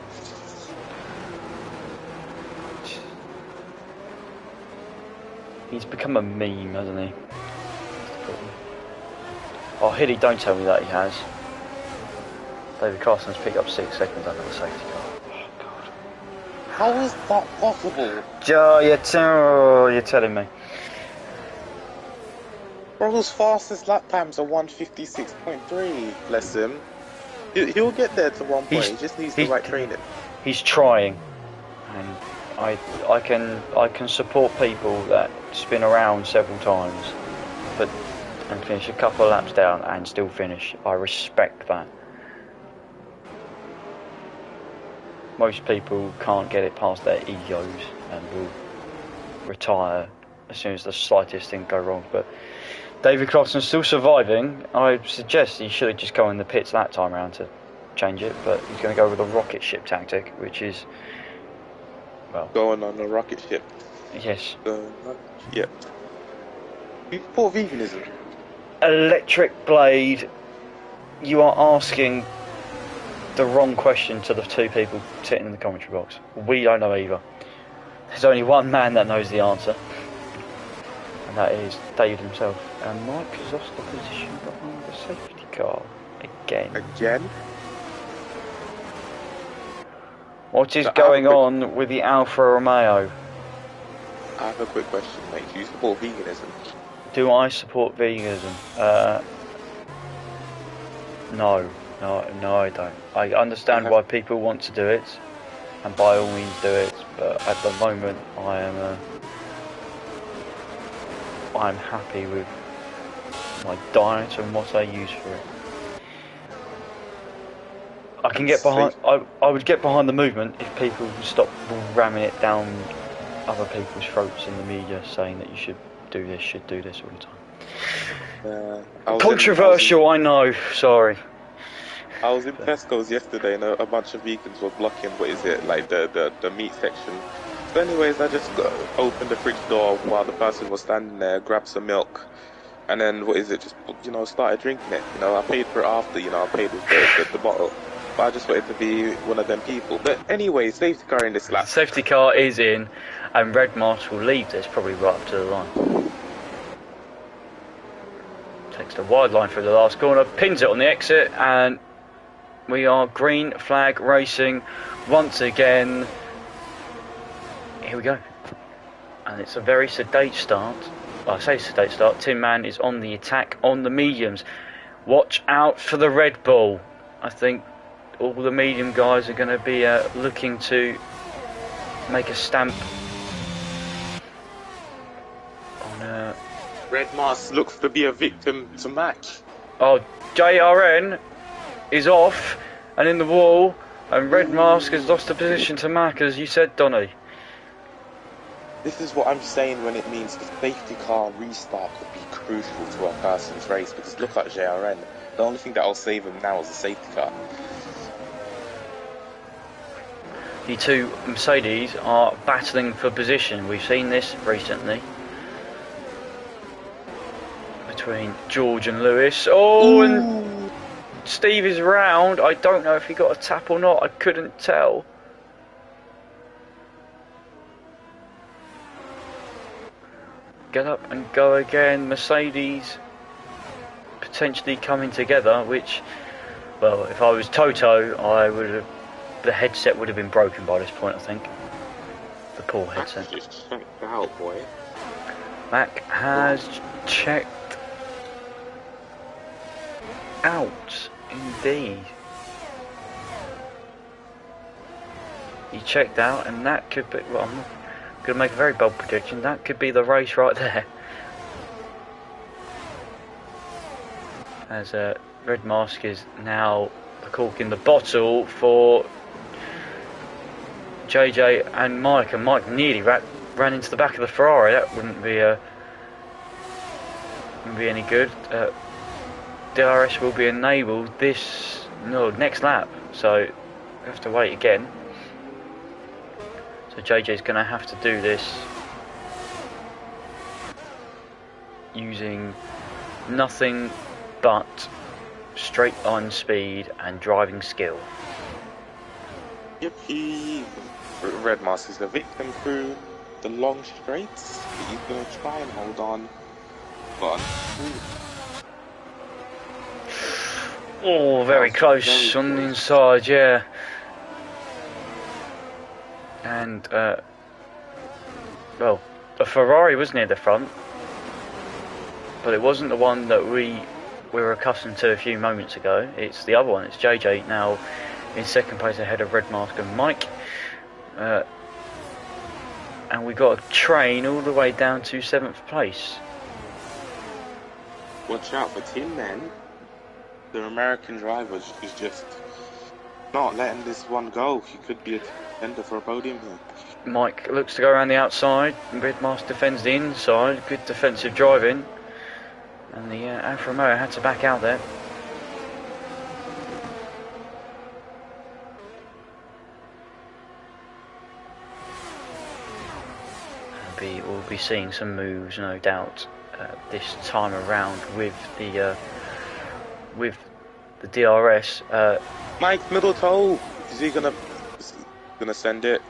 He's become a meme, hasn't he? Oh, Hilly, don't tell me that he has. David Carson's picked up 6 seconds under the safety car. Oh, God. How is that possible? Joe, you're telling me. Bro's fastest lap times are 1:56.3. Bless him. He'll get there to one point. He just needs the right training. He's trying, and I can support people that spin around several times, and finish a couple of laps down and still finish. I respect that. Most people can't get it past their egos and will retire as soon as the slightest thing go wrong. But David Clarkson's still surviving. I suggest he should have just gone in the pits that time around to change it, but he's going to go with a rocket ship tactic, which is, well, going on a rocket ship. Yes. Yeah. You support veganism. Electric Blade, you are asking the wrong question to the two people sitting in the commentary box. We don't know either. There's only one man that knows the answer, and that is David himself. And Mike has lost the position behind the safety car again. Again? What is So going on with the Alfa Romeo? I have a quick question, mate. Do you support veganism? Do I support veganism? No, I don't. I understand why people want to do it, and by all means do it. But at the moment, I'm happy with my diet and what I use for it. I can get behind. I would get behind the movement if people stop ramming it down other people's throats in the media, saying that you should do this all the time. Controversial, I know. Sorry. I was in Tesco's yesterday, and a bunch of vegans were blocking. What is it, like the meat section? So, anyways, I just opened the fridge door while the person was standing there, grabbed some milk, and then just started drinking it. I paid for it after. I paid with the bottle. But I just wanted to be one of them people. But anyway, safety car in this lap. Safety car is in, and Red Mask will leave this probably right up to the line. Takes the wide line through the last corner, pins it on the exit, and we are green flag racing once again. Here we go. And it's a very sedate start. Well, I say sedate start. Tin Man is on the attack on the mediums. Watch out for the Red Bull. I think all the medium guys are going to be looking to make a stamp on Red Mask looks to be a victim to match. Oh, JRN is off and in the wall, and Red Mask has lost the position to Mac, as you said, Donny. This is what I'm saying when it means the safety car restart could be crucial to a person's race, because look at JRN. The only thing that will save him now is the safety car. The two Mercedes are battling for position. We've seen this recently between George and Lewis. Oh, and Steve is round. I don't know if he got a tap or not. I couldn't tell. Get up and go again. Mercedes potentially coming together, which, well, if I was Toto, I would have. The headset would have been broken by this point, I think. The poor headset. Just checked out, boy. Mac has checked out, indeed. He checked out, and that could be. Well, I'm not going to make a very bold prediction. That could be the race right there. As Red Mask is now the cork in the bottle for JJ and Mike nearly ran into the back of the Ferrari. That wouldn't be any good. DRS will be enabled next lap, so we have to wait again. So JJ's going to have to do this using nothing but straight on speed and driving skill. Yippee! Red Mask is the victim through the long straights. He's going to try and hold on. But oh, very close on the inside, yeah. And well, a Ferrari was near the front, but it wasn't the one that we were accustomed to a few moments ago. It's the other one. It's JJ now in second place ahead of Red Mask and Mike. And we got a train all the way down to 7th place. Watch out for Tin Man. The American driver is just not letting this one go. He could be a contender for a podium here. Mike looks to go around the outside. Red Mask defends the inside. Good defensive driving. And the Alfa Romeo had to back out there. We'll be seeing some moves, no doubt, this time around with the DRS. Mike middle toe. Is he gonna send it?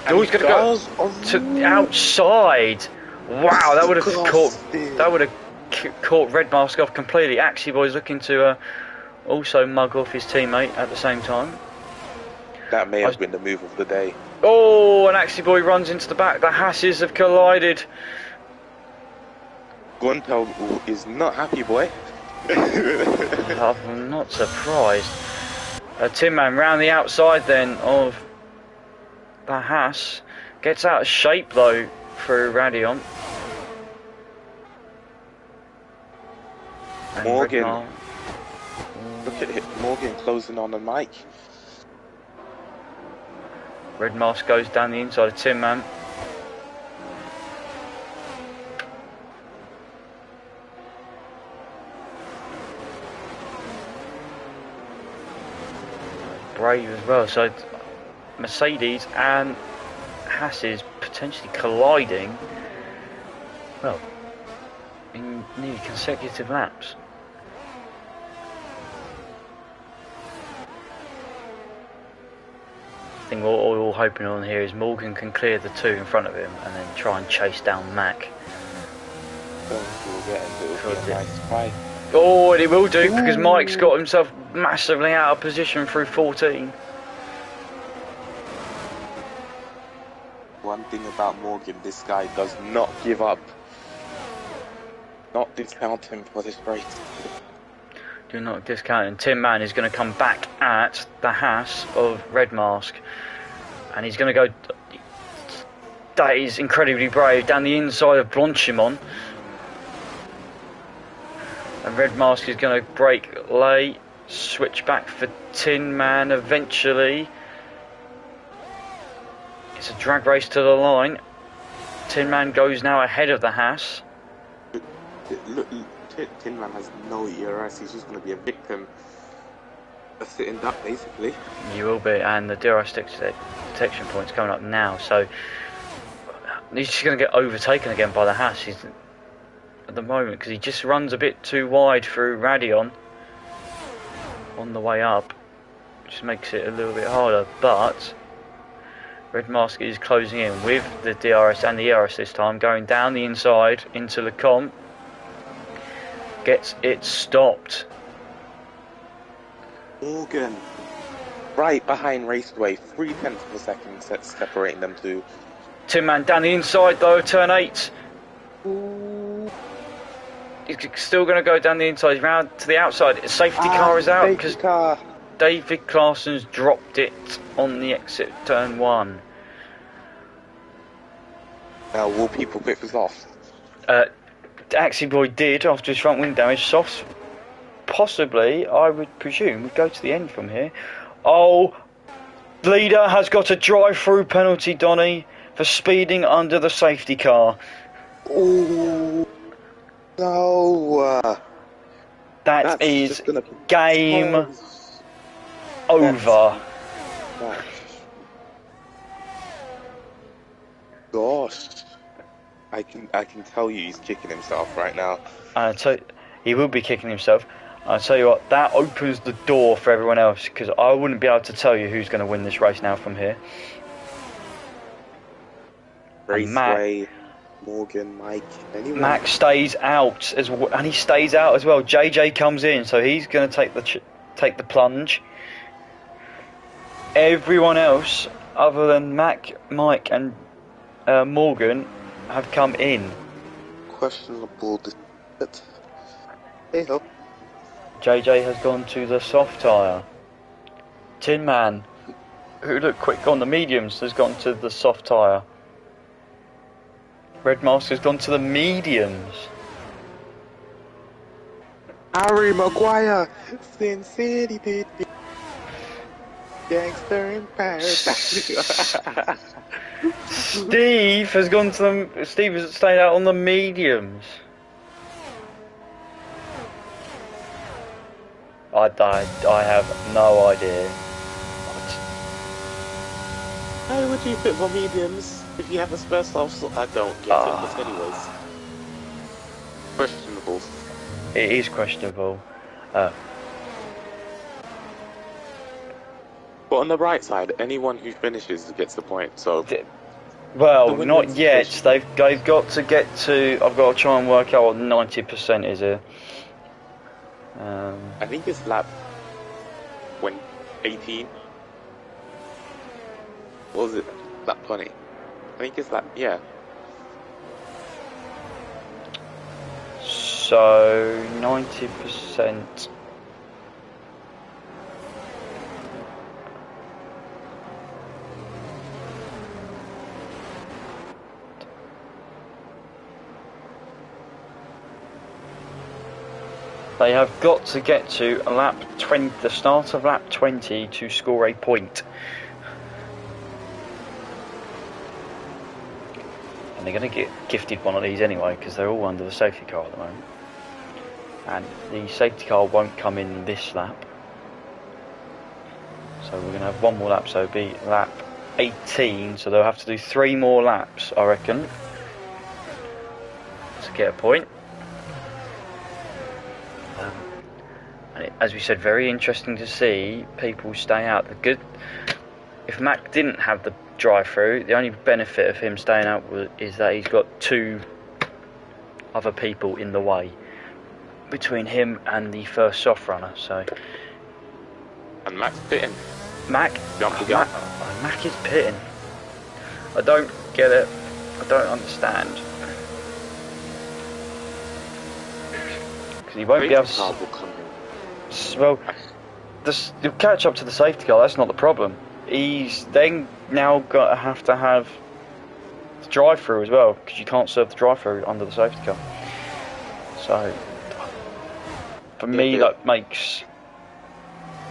Oh, he's gonna go to the outside. Wow, that would have caught Red Mask off completely. Actually, boys looking to also mug off his teammate at the same time. That may have been the move of the day. Oh, and Axie Boy runs into the back. The Hasses have collided. Guntel is not happy, boy. I'm not surprised. Tin Man round the outside then of the Haas. Gets out of shape though through Radion. And Morgan. Look at it. Morgan closing on the mic. Red Mask goes down the inside of Tin Man. Brave as well, so Mercedes and Hasses potentially colliding, well, in nearly consecutive laps. I think what we're all hoping on here is Morgan can clear the two in front of him and then try and chase down Mac. Oh, and he will do. Ooh. Because Mike's got himself massively out of position through 14. One thing about Morgan, this guy does not give up. Not discount him for this race. Do not discount him. Tin Man is going to come back at the Haas of Red Mask. And he's going to go... That is incredibly brave. Down the inside of Blanchimon. And Red Mask is going to break late. Switch back for Tin Man eventually. It's a drag race to the line. Tin Man goes now ahead of the Haas. Look, Tin Man has no ERS. He's just going to be a victim of sitting duck, basically. You will be, and the DRS detection point's coming up now. So he's just going to get overtaken again by the Haas. He's at the moment because he just runs a bit too wide through Radion on the way up, which makes it a little bit harder. But Red Mask is closing in with the DRS and the ERS this time, going down the inside into Lecomte. Gets it stopped. Morgan, right behind Raceway, 0.3 of a second separating them two. Tin Man down the inside though, turn 8. Ooh. He's still going to go down the inside, round to the outside. Safety car is out because David Claessen's dropped it on the exit turn 1. Now, will people pick this off? Axie Boy did after his front wing damage. Softs, possibly, I would presume, would go to the end from here. Oh, leader has got a drive-through penalty, Donny, for speeding under the safety car. Ooh. No. That is game over. Gosh. I can tell you he's kicking himself right now. He will be kicking himself. I'll tell you what, that opens the door for everyone else, because I wouldn't be able to tell you who's going to win this race now from here. Raceway, Morgan, Mike, anyone. Max stays out as well, and he stays out as well. JJ comes in, so he's going to take the plunge. Everyone else, other than Mac, Mike, and Morgan, have come in. Questionable. Hey ho. JJ has gone to the soft tyre. Tin Man, who looked quick on the mediums, has gone to the soft tyre. Red Mask has gone to the mediums. Harry Maguire, Sin City, gangster in paradise. Steve has gone to them. Steve has stayed out on the mediums. I have no idea. How would you fit for mediums if you have a spare soft? I don't get it, but anyways. Questionable. It is questionable. But on the right side, anyone who finishes gets the point. So, well, not yet. They've got to get to. I've got to try and work out what 90% is here. I think it's lap 18. What was it? Lap 20? I think it's that, yeah. So 90%. They have got to get to lap 20, the start of lap 20 to score a point. And they're going to get gifted one of these anyway because they're all under the safety car at the moment. And the safety car won't come in this lap. So we're going to have one more lap, so it'll be lap 18. So they'll have to do 3 more laps, I reckon, to get a point. And as we said, very interesting to see people stay out. The good, if Mac didn't have the drive-through, the only benefit of him staying out is that he's got 2 other people in the way between him and the first soft runner. So, and Mac's pitting. Mac is pitting. I don't get it. I don't understand. Because he won't be able to. Well, you'll catch up to the safety car. That's not the problem. He's then now got to have the drive-through as well, because you can't serve the drive-through under the safety car. So, for me, that makes.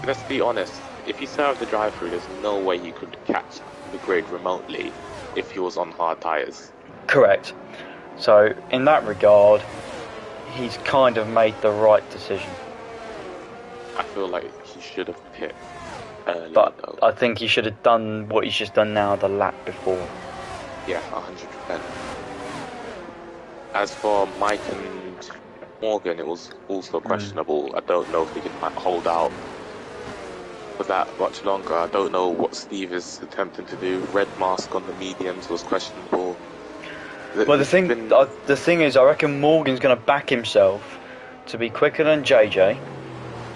Let's be honest. If you serve the drive-through, there's no way you could catch the grid remotely if he was on hard tyres. Correct. So, in that regard, he's kind of made the right decision. I feel like he should have pit early. But though. I think he should have done what he's just done now the lap before. Yeah, 100%. As for Mike and Morgan, it was also questionable. I don't know if he can hold out for that much longer. I don't know what Steve is attempting to do. Red mask on the mediums was questionable. Well, the thing is, I reckon Morgan's going to back himself to be quicker than JJ,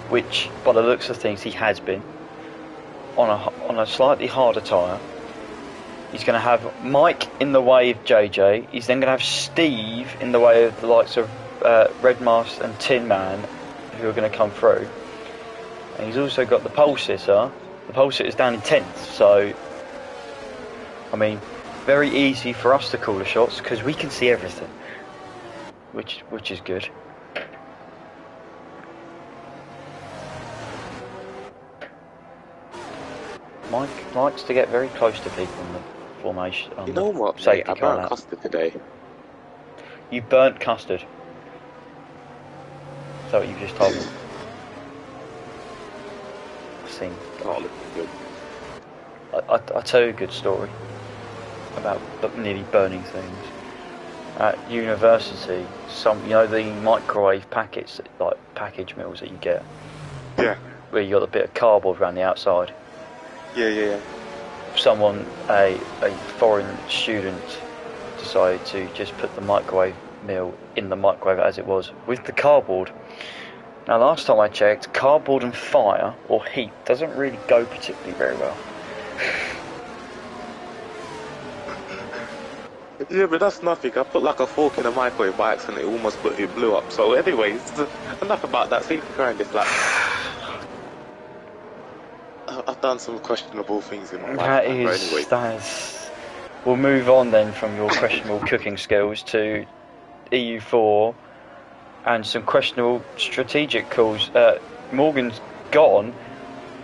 which, by the looks of things, he has been on a slightly harder tyre. He's going to have Mike in the way of JJ. He's then going to have Steve in the way of the likes of Red Mask and Tin Man, who are going to come through. And he's also got the pole sitter. The pole sitter's down in 10th, so I mean, very easy for us to call the shots because we can see everything, which is good. Mike likes to get very close to people in the formation. You know what, mate? I burnt custard today. You burnt custard? Is that what you just told me? Not looking good. I'll tell you a good story about nearly burning things. At university, the microwave packets, like package meals that you get. Yeah. Where you got a bit of cardboard around the outside. Yeah. Someone, a foreign student, decided to just put the microwave meal in the microwave as it was with the cardboard. Now, last time I checked, cardboard and fire, or heat, doesn't really go particularly very well. Yeah, but that's nothing. I put like a fork in a microwave by accident, it blew up. So anyways, enough about that. See, behind this, like, I've done some questionable things in my life. That is. We'll move on then from your questionable cooking skills to EU4 and some questionable strategic calls. Morgan's gone,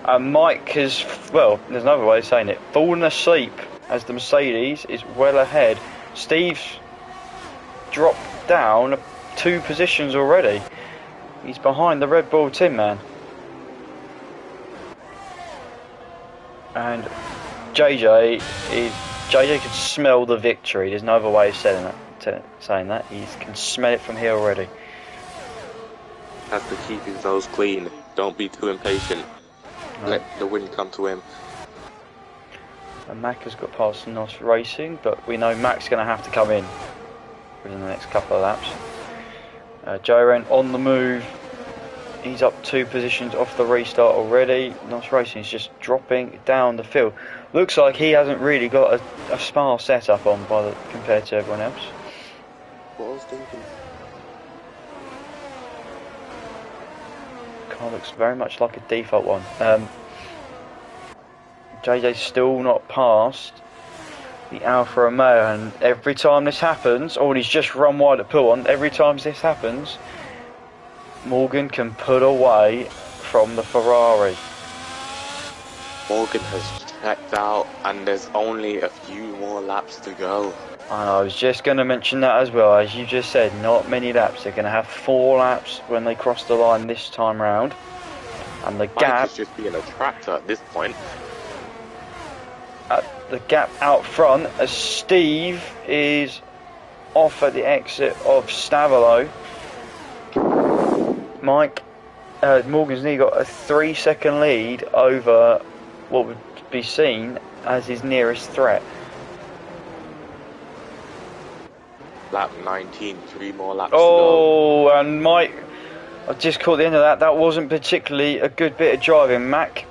and Mike has, well, there's another way of saying it, fallen asleep as the Mercedes is well ahead. Steve's dropped down 2 positions already. He's behind the Red Bull Tin Man. And JJ can smell the victory. There's no other way of saying that. He can smell it from here already. Has to keep his nose clean. Don't be too impatient. No. Let the wind come to him. And Mac has got past Nos Racing, but we know Mac's going to have to come in within the next couple of laps. Joe Ren on the move. He's up 2 positions off the restart already. Nos Racing is just dropping down the field. Looks like he hasn't really got a Spa setup on compared to everyone else. What I was thinking. Car looks very much like a default one. JJ's still not past the Alfa Romeo, and every time this happens, or he's just run wide at Pullman, every time this happens, Morgan can put away from the Ferrari. Morgan has checked out, and there's only a few more laps to go. And I was just going to mention that as well, as you just said, not many laps. They're going to have 4 laps when they cross the line this time round, and the gap is just being a tractor at this point. The gap out front, as Steve is off at the exit of Stavelot. Morgan's nearly got a 3-second lead over what would be seen as his nearest threat. Lap 19, 3 more laps to go. And Mike, I just caught the end of that. That wasn't particularly a good bit of driving. Mac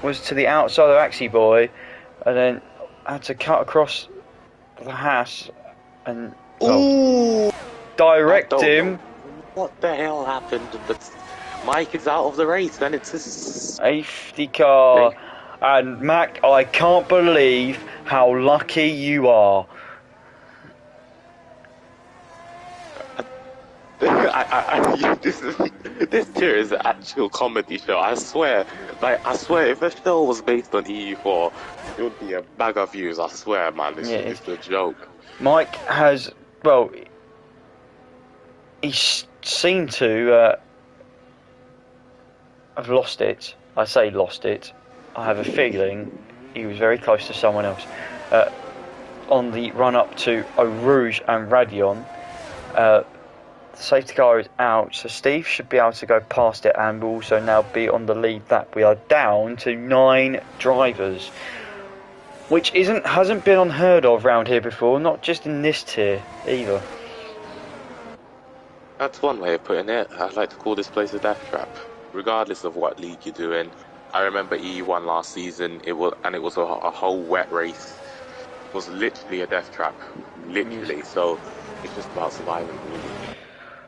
was to the outside of Axie Boy and then had to cut across the Haas and direct him. What the hell happened? But Mike is out of the race, then it's a safety car. And Mac, I can't believe how lucky you are. This tier is an actual comedy show. I swear, if the show was based on EU4, it would be a bag of views. I swear, man, this is a joke. Mike has, well, he seemed to have lost it. I say lost it. I have a feeling he was very close to someone else. On the run up to Eau Rouge and Radion, the safety car is out, so Steve should be able to go past it and will also now be on the lead lap. We are down to 9 drivers, which hasn't been unheard of round here before, not just in this tier either. That's one way of putting it. I'd like to call this place a death trap, regardless of what league you're doing. I remember EU1 last season, it was a whole wet race. It was literally a death trap, literally. So it's just about surviving, really.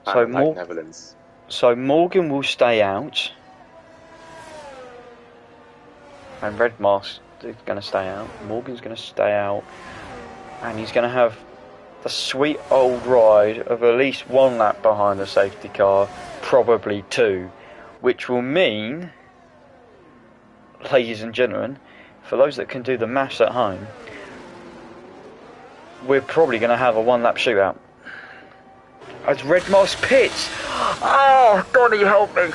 So Netherlands. So Morgan will stay out, and Red Mask is going to stay out. Morgan's going to stay out, and he's going to have the sweet old ride of at least 1 lap behind the safety car, probably 2, which will mean, ladies and gentlemen, for those that can do the maths at home, we're probably going to have a 1 lap shootout. As Red Mask pits. Oh, Donny, help me.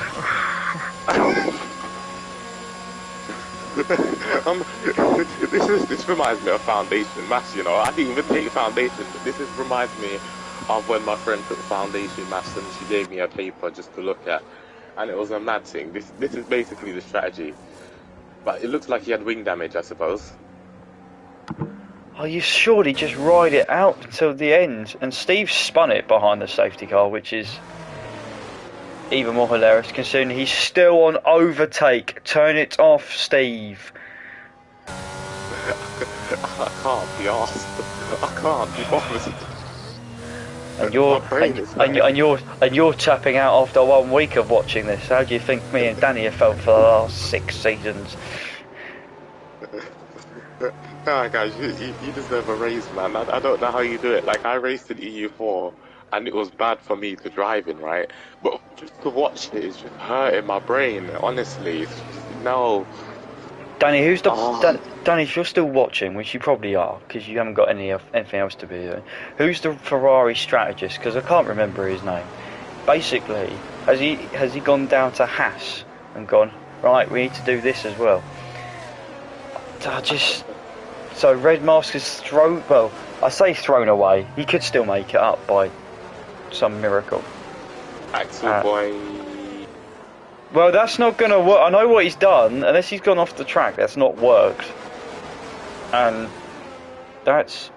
This reminds me of foundation maths, you know. I didn't even take foundation, but this reminds me of when my friend took foundation maths and she gave me a paper just to look at, and it was a mad thing. This is basically the strategy, but it looks like he had wing damage, I suppose. Oh, you surely just ride it out until the end. And Steve spun it behind the safety car, which is even more hilarious considering he's still on overtake. Turn it off, Steve. I can't be arsed. I can't be bothered. And you're tapping out after 1 week of watching this. How do you think me and Danny have felt for the last 6 seasons? Nah, guys, you deserve a raise, man. I don't know how you do it. Like, I raced in EU4, and it was bad for me to drive in, right? But just to watch it, it's just hurting my brain, honestly. It's just, no. Danny, Danny, if you're still watching, which you probably are, because you haven't got anything else to be doing, who's the Ferrari strategist? Because I can't remember his name. Basically, has he gone down to Haas and gone, right, we need to do this as well? So Red Mask is I say thrown away. He could still make it up by some miracle. Axel Boy. Well, that's not going to work. I know what he's done. Unless he's gone off the track, that's not worked. And that's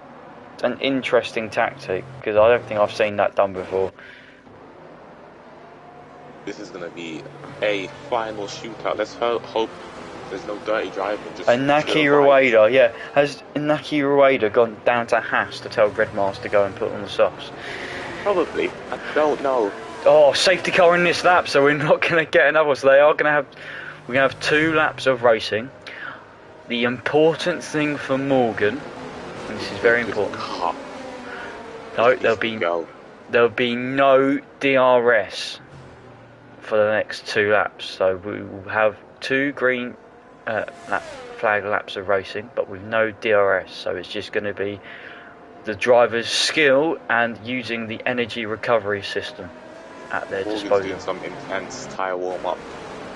an interesting tactic, because I don't think I've seen that done before. this is going to be a final shootout. Let's hope there's no dirty driving. Just Inaki Rueda, yeah. Has Inaki Rueda gone down to Haas to tell Redmars to go and put on the softs? Probably. I don't know. Oh, safety car in this lap, so we're not going to get another. So we're going to have 2 laps of racing. The important thing for Morgan, and this is very important. No, there'll be no DRS for the next 2 laps. So we will have 2 green flag laps of racing, but with no DRS. So it's just going to be the driver's skill and using the energy recovery system at their disposal. Doing some intense tyre warm up,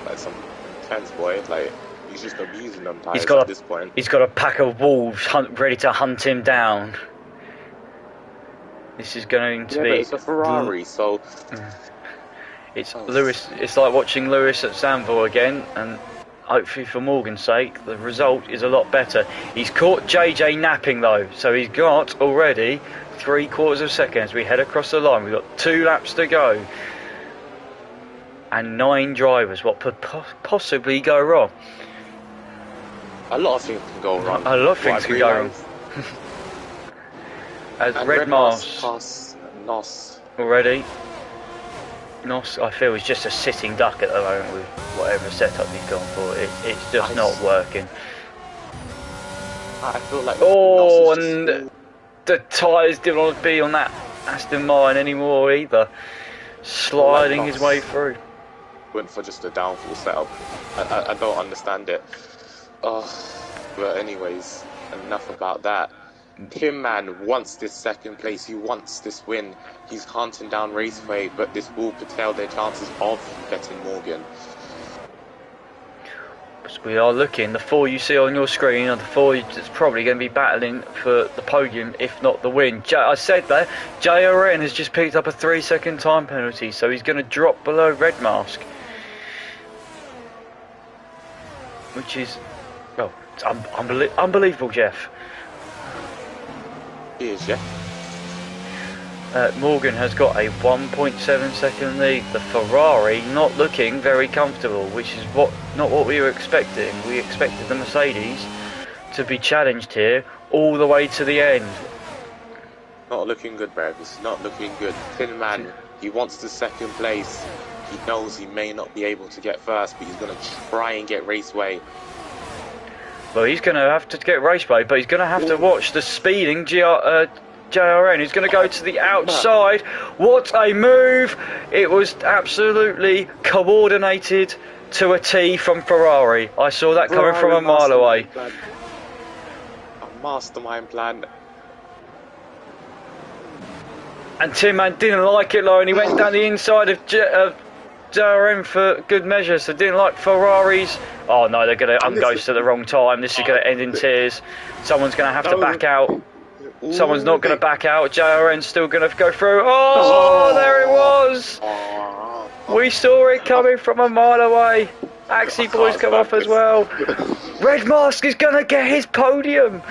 like some intense boy. Like he's just abusing them tyres at this point. He's got a pack of wolves ready to hunt him down. This is going to be. But it's a Ferrari, so. It's Lewis. It's like watching Lewis at Zandvoort again, and hopefully for Morgan's sake, the result is a lot better. He's caught JJ napping though, so he's got already 3/4 of a second as we head across the line. We've got 2 laps to go, and 9 drivers. What could possibly go wrong? A lot of things can go wrong. A lot of things can go wrong. As Redmars pass Nos already. Nos, I feel, is just a sitting duck at the moment with whatever setup he's gone for. It's just not working. I feel like and the tyres didn't want to be on that Aston Martin anymore either. Sliding his way through. Went for just a downfall setup. I don't understand it. But anyways, enough about that. Tim Man wants this 2nd place, he wants this win. He's hunting down Raceway, but this will curtail their chances of getting Morgan. So we are looking, the 4 you see on your screen are the 4 that's probably going to be battling for the podium, if not the win. I said that, JRN has just picked up a 3-second time penalty, so he's going to drop below Red Mask. Which is, well, it's unbelievable, Jeff. He is, yeah. Morgan has got a 1.7 second lead. The Ferrari not looking very comfortable, which is not what we were expecting. We expected the Mercedes to be challenged here all the way to the end. Not looking good, Brad. It's not looking good. Tin Man, he wants the 2nd place. He knows he may not be able to get first, but he's going to try and get Raceway. Well, he's going to have to get Raceway, but he's going to have to watch the speeding JRN. He's going to go to the outside. What a move! It was absolutely coordinated to a T from Ferrari. I saw that coming from a mile away. A mastermind plan. And Tim Man didn't like it, though, and he went down the inside of JRM for good measure, so didn't like Ferraris. Oh no, they're going to unghost at the wrong time. This is going to end in tears. Someone's going to have to back out. Someone's not going to back out. JRN's still going to go through. Oh, there it was. We saw it coming from a mile away. Axie Boy's come off as well. Red Mask is going to get his podium.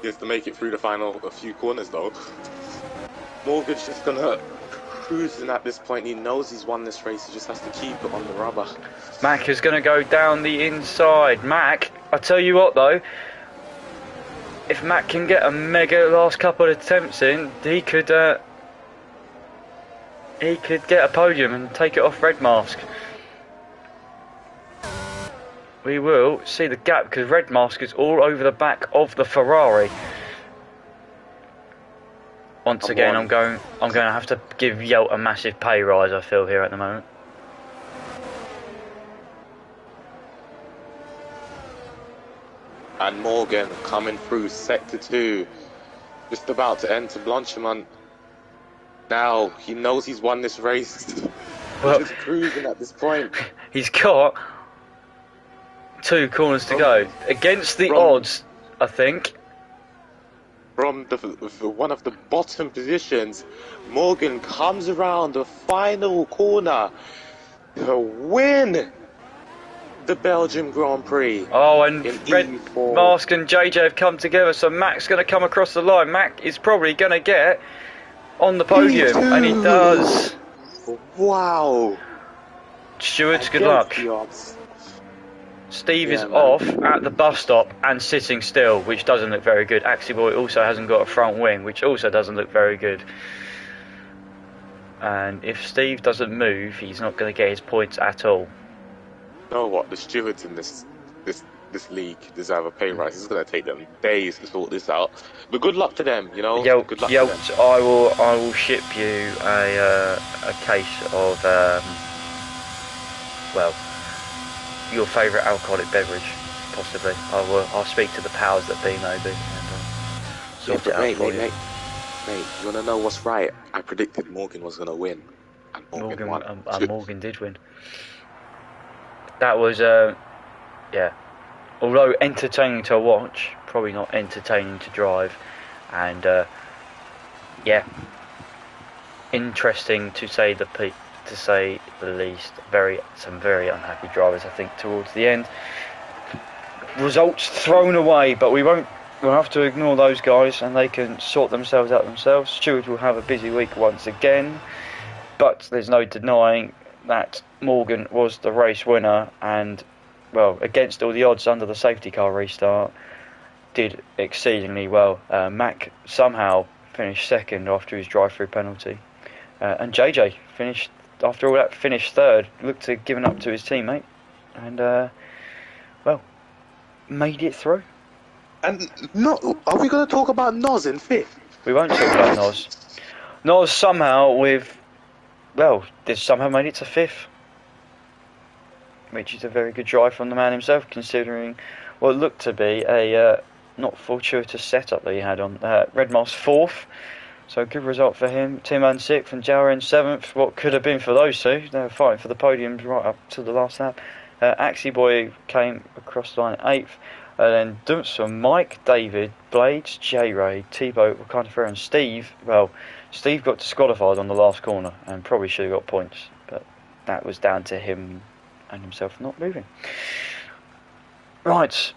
He has to make it through the final a few corners though. Morgan's just going to cruising at this point. He knows he's won this race, he just has to keep it on the rubber. Mac is going to go down the inside. Mac, I tell you what though, if Mac can get a mega last couple of attempts in, he could get a podium and take it off Red Mask. We will see the gap because Red Mask is all over the back of the Ferrari. Once again, I'm going to have to give Yelt a massive pay rise, I feel, here at the moment. And Morgan coming through sector 2, just about to enter Blanchiment. Now he knows he's won this race. Well, he's just cruising at this point. He's got 2 corners to go against the odds, I think. From one of the bottom positions, Morgan comes around the final corner to win the Belgium Grand Prix. Oh, and Red Mask and JJ have come together, so Mac's going to come across the line. Mac is probably going to get on the podium, and he does. Wow. Stewards, good Against luck. the odds. Steve is Yeah, man. off at the bus stop and sitting still, which doesn't look very good. Axie Boy also hasn't got a front wing, which also doesn't look very good. And if Steve doesn't move, he's not going to get his points at all. You know what? The stewards in this league deserve a pay rise. It's going to take them days to sort this out. But good luck to them, you know. Good luck to them. I will ship you a case of well, your favourite alcoholic beverage, possibly. I'll speak to the powers that be, maybe, and sort it out for you. Mate, you want to know what's right? I predicted Morgan was going to win, and Morgan won. And Morgan did win. That was, yeah. Although entertaining to watch, probably not entertaining to drive, and yeah, interesting to say the least. Some very unhappy drivers, I think, towards the end. Results thrown away, but we'll have to ignore those guys, and they can sort themselves out themselves. Stewart will have a busy week once again, but there's no denying that Morgan was the race winner, and, well, against all the odds under the safety car restart, did exceedingly well. Mac somehow finished second after his drive-through penalty, and JJ finished, after all that, finished third. Looked to have given up to his teammate, and well, made it through. And no, are we going to talk about Noz in fifth? We won't talk about Noz. Noz somehow somehow made it to fifth, which is a very good drive from the man himself, considering what looked to be a not fortuitous setup that he had on. Redmar's fourth, so a good result for him. Tim sixth and Jauren seventh. What could have been for those two? They were fighting for the podiums right up to the last lap. Axie Boy came across the line eighth. And then Dunson, Mike, David, Blades, J-Ray, T-Boat, Wakanda Fair, and Steve. Well, Steve got disqualified on the last corner and probably should have got points, but that was down to him and himself not moving. Right.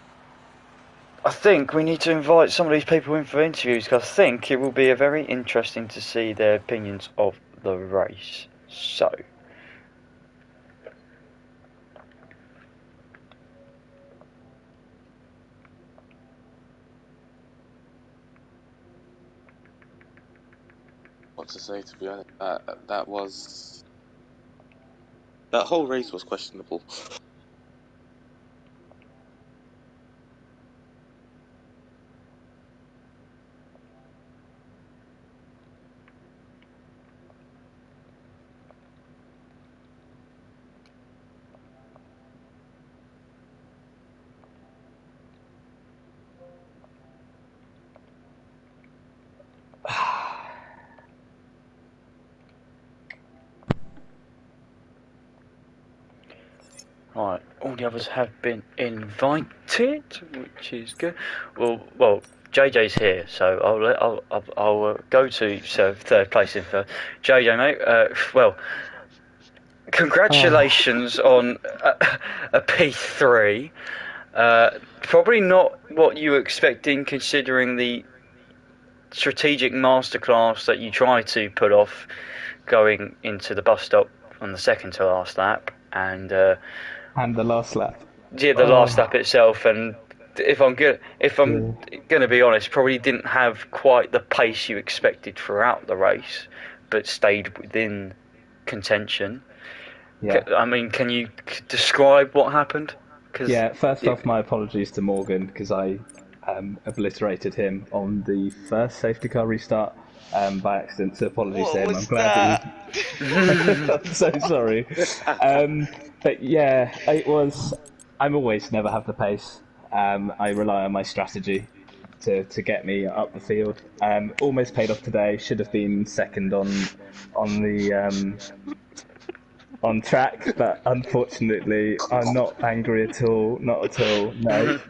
I think we need to invite some of these people in for interviews, because I think it will be very interesting to see their opinions of the race. So... What to say, to be honest, that whole race was questionable. Right, all the others have been invited, which is good. Well, JJ's here, so I'll go to third place in first. JJ, mate. Well, congratulations on a P3. Probably not what you were expecting, considering the strategic masterclass that you tried to put off going into the bus stop on the second to last lap, and the last lap. Yeah, the last lap itself, and if I'm gonna be honest, probably didn't have quite the pace you expected throughout the race, but stayed within contention. Yeah. I mean, can you describe what happened? First off, my apologies to Morgan, because I obliterated him on the first safety car restart by accident, so apologies to him. I'm glad that I'm so sorry. But yeah, I'm always never have the pace. I rely on my strategy to get me up the field. Almost paid off today. Should have been second on track, but unfortunately, I'm not angry at all. Not at all. No.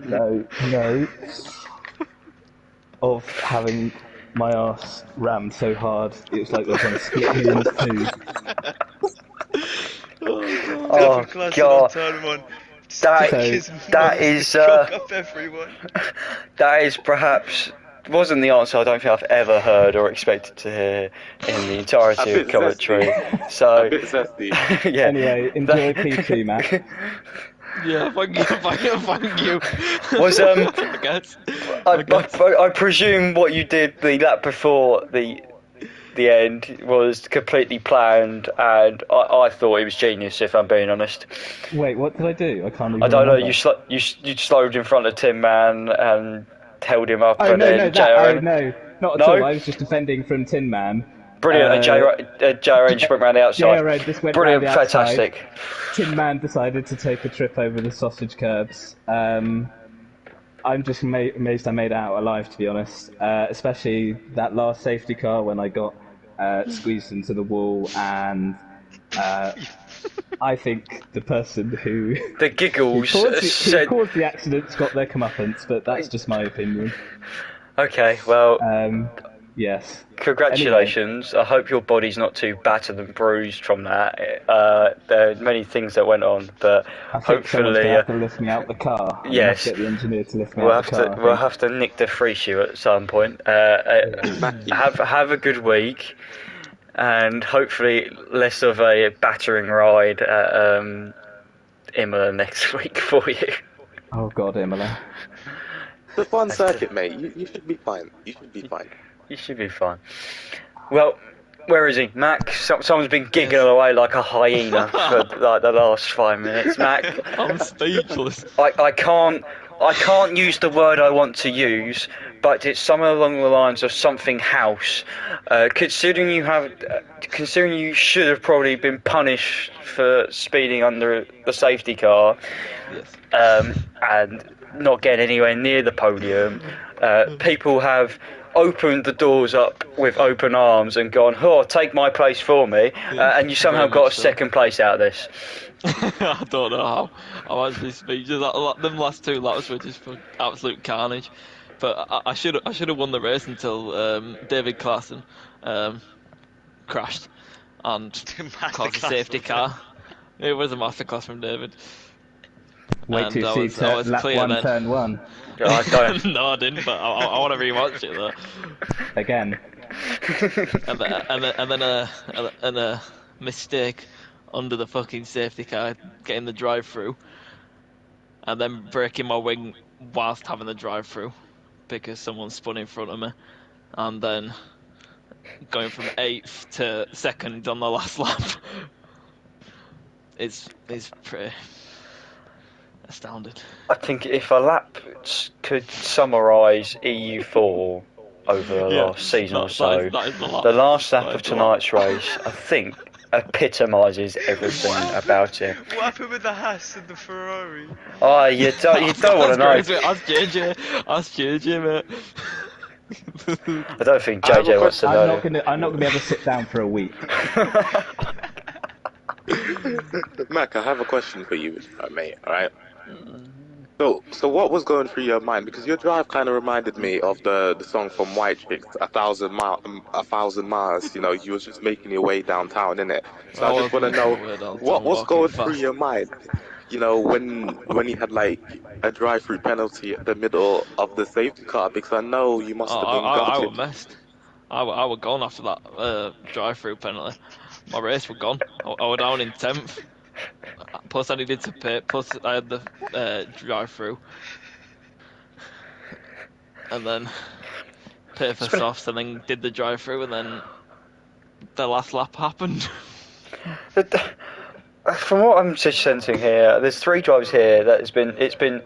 Of having my arse rammed so hard, it was like they were trying to split me in two. Oh God! That is shock up everyone. That is perhaps wasn't the answer I don't think I've ever heard or expected to hear in the entirety of commentary. So, a bit zesty. yeah. Anyway, enjoy P2, Matt. Yeah, thank you. Was I guess. I presume what you did the lap before the end was completely planned, and I thought it was genius, if I'm being honest. Wait, what did I do? I can't even I don't know. remember. You slowed in front of Tin Man and held him up. Oh, and no, then no, no, not at all. I was just defending from Tin Man. Brilliant. And JRN just went round the outside. JRN just went Brilliant, round the outside. fantastic. Tin Man decided to take a trip over the sausage curbs. I'm just amazed I made it out alive, to be honest. Especially that last safety car when I got squeezed into the wall, and I think the person who The giggles who caused the accident's got their comeuppance, but that's just my opinion. Okay, well, yes. congratulations. Anyway. I hope your body's not too battered and bruised from that. There are many things that went on, but I think hopefully someone's going to lift me out the car. Yes, get the engineer to lift me out the car. We'll have to nick the free shoe at some point. Have a good week, and hopefully less of a battering ride at Imola next week for you. Oh God, Imola. The fun circuit, mate. You should be fine. You should be fine. Well, where is he? Mac? Someone's been giggling away like a hyena for like the last 5 minutes. Mac? I'm speechless. I can't use the word I want to use, but it's somewhere along the lines of something house. Considering you should have probably been punished for speeding under the safety car, and not getting anywhere near the podium, people have opened the doors up with open arms and gone, "Oh, take my place for me," and you somehow got a second place out of this. I don't know how. I'm actually speechless. Them last two laps were just for absolute carnage. But I should have won the race until David Claassen crashed and caused a safety car. It was a masterclass from David. Wait till you see lap one, turn one. No, I didn't, but I want to rewatch it though. Again. and a mistake under the fucking safety car, getting the drive-through, and then breaking my wing whilst having the drive-through because someone spun in front of me, and then going from 8th to 2nd on the last lap. It's pretty astounded. I think if a lap could summarise EU4 over the last season or so, the last lap of tonight's race, I think, epitomises everything about it. What happened with the Haas and the Ferrari? Oh, you don't want to know. Ask JJ, mate. I don't think JJ wants to know. I'm not gonna be able to sit down for a week. Mac, I have a question for you, mate. All right. So what was going through your mind? Because your drive kind of reminded me of the song from White Chicks, 1,000 miles. You know, you was just making your way downtown, innit? So I just want to know what was going through your mind. You know, when you had like a drive-through penalty at the middle of the safety car, because I know you must have been gutted. I was messed. I was gone after that drive-through penalty. My race was gone. I was down in 10th. Plus I needed to pay. Plus I had the drive-through, and then paid for softs, and then did the drive-through, and then the last lap happened. From what I'm just sensing here, there's 3 drivers here that it's been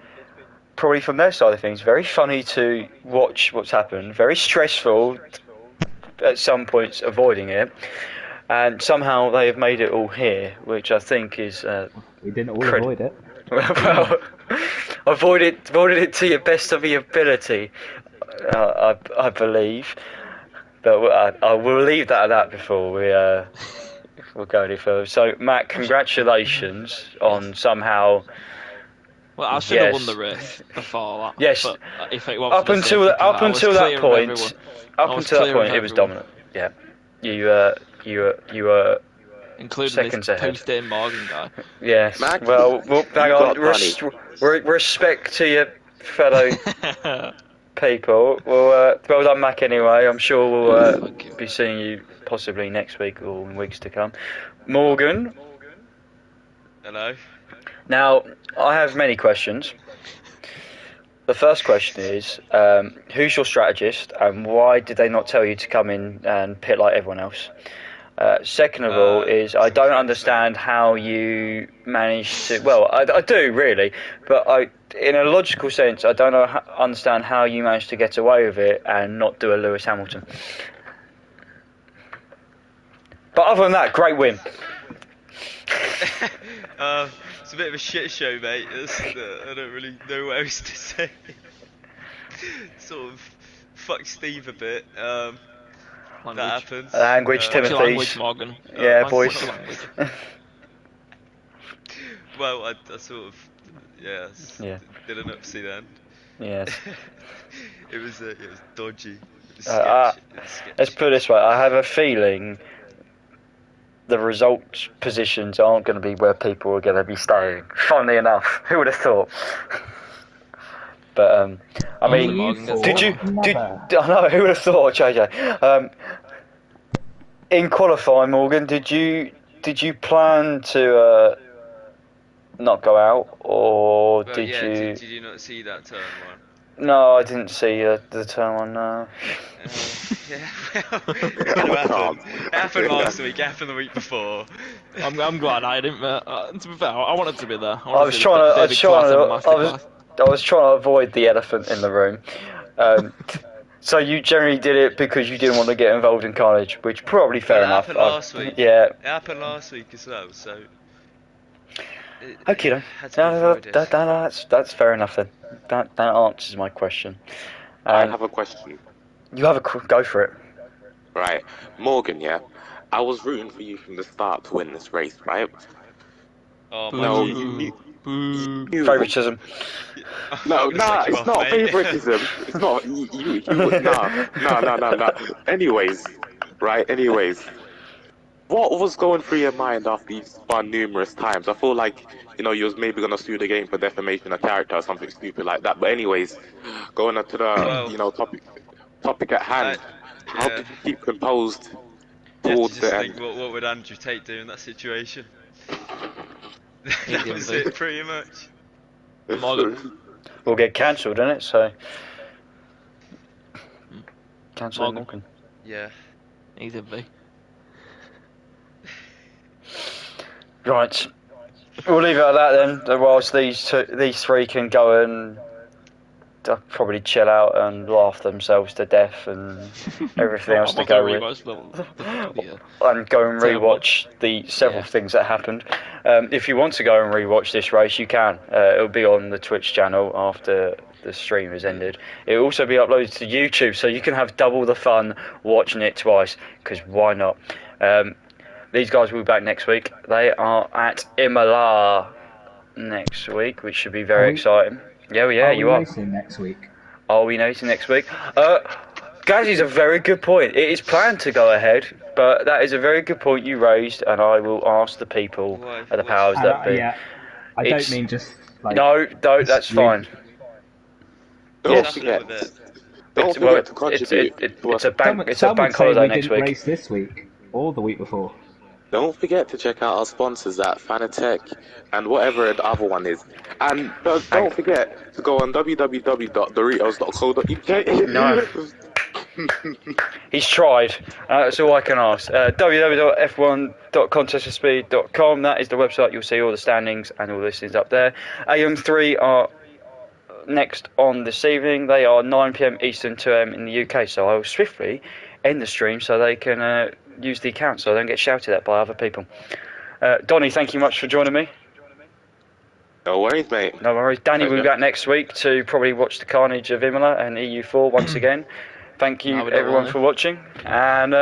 probably from their side of things very funny to watch what's happened, very stressful at some points, avoiding it. And somehow they have made it all here, which I think is... we didn't all avoid it. Well, avoided it to your best of your ability, I believe. But I will leave that at that before we'll go any further. So, Matt, congratulations on somehow... Well, I should have won the race before that. Yes. But if it up until that point, it was dominant. Yeah. You were including seconds this ahead. post-day Morgan guy. Yes. Mac, well, hang on. Respect to your fellow people. Well done, Mac. Anyway, I'm sure we'll be seeing you possibly next week or in weeks to come. Morgan. Hello. Now, I have many questions. The first question is, who's your strategist, and why did they not tell you to come in and pit like everyone else? Second of all is, I don't understand how you managed to... Well, I do, really, but in a logical sense, I don't understand how you managed to get away with it and not do a Lewis Hamilton. But other than that, great win. It's a bit of a shit show, mate. I don't really know what else to say. Sort of fuck Steve a bit. That happens. Language, Timothy. Language, Morgan. Yeah, boys. Well, I sort of, did an upsy then. Yes. it was dodgy. It was sketchy. Let's put it this way. I have a feeling the result positions aren't going to be where people are going to be staying. Funnily enough, who would have thought? But I mean, did you? I know, who would have thought, JJ? In qualifying, Morgan, did you plan to not go out, or did you? Did you not see that turn one? No, I didn't see the turn one. No. It happened last week. It happened the week before. I'm glad I didn't. To be fair, I wanted to be there. I was trying to avoid the elephant in the room. So you generally did it because you didn't want to get involved in carnage, which probably fair enough. It happened last week. Yeah. It happened last week as well. So. Okay, that's fair enough then. That answers my question. I have a question. You have go for it. Right, Morgan. Yeah, I was rooting for you from the start to win this race, right? Oh, no, you Favoritism. No, it's not favoritism. It's not. No. Anyways. What was going through your mind after you spun numerous times? I feel like, you was maybe going to sue the game for defamation of character or something stupid like that. But anyways, going on to the, topic at hand, how did you keep composed towards the end? What would Andrew Tate do in that situation? That was it, pretty much. We'll get cancelled, innit? So, cancel Morgan. Yeah. Easily. Right, we'll leave it at that then. Whilst these three can go and probably chill out and laugh themselves to death and everything else to go with, and go and rewatch the several things that happened. If you want to go and rewatch this race, you can. It'll be on the Twitch channel after the stream has ended. It'll also be uploaded to YouTube, so you can have double the fun watching it twice. Because why not? These guys will be back next week. They are at Imola next week, which should be very exciting. You are. Are we racing next week? Are we racing next week? Guys, it's a very good point. It is planned to go ahead, but that is a very good point you raised, and I will ask the people at the powers that be. Yeah, I don't mean just like... No, that's fine. Don't forget to contribute. It's a bank holiday next week. Race this week or the week before. Don't forget to check out our sponsors at Fanatec and whatever the other one is. And don't forget to go on www.doritos.co.uk. No. He's tried. That's all I can ask. www.f1.contestforspeed.com. That is the website. You'll see all the standings and all the listings up there. AM3 are next on this evening. They are 9 PM Eastern, 2 AM in the UK. So I will swiftly end the stream so they can use the account so I don't get shouted at by other people. Donnie, thank you much for joining me. No worries, mate. No worries. Danny will be back next week to probably watch the carnage of Imola and EU4 once again. Thank you everyone for watching, and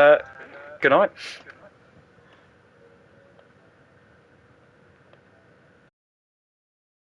good night.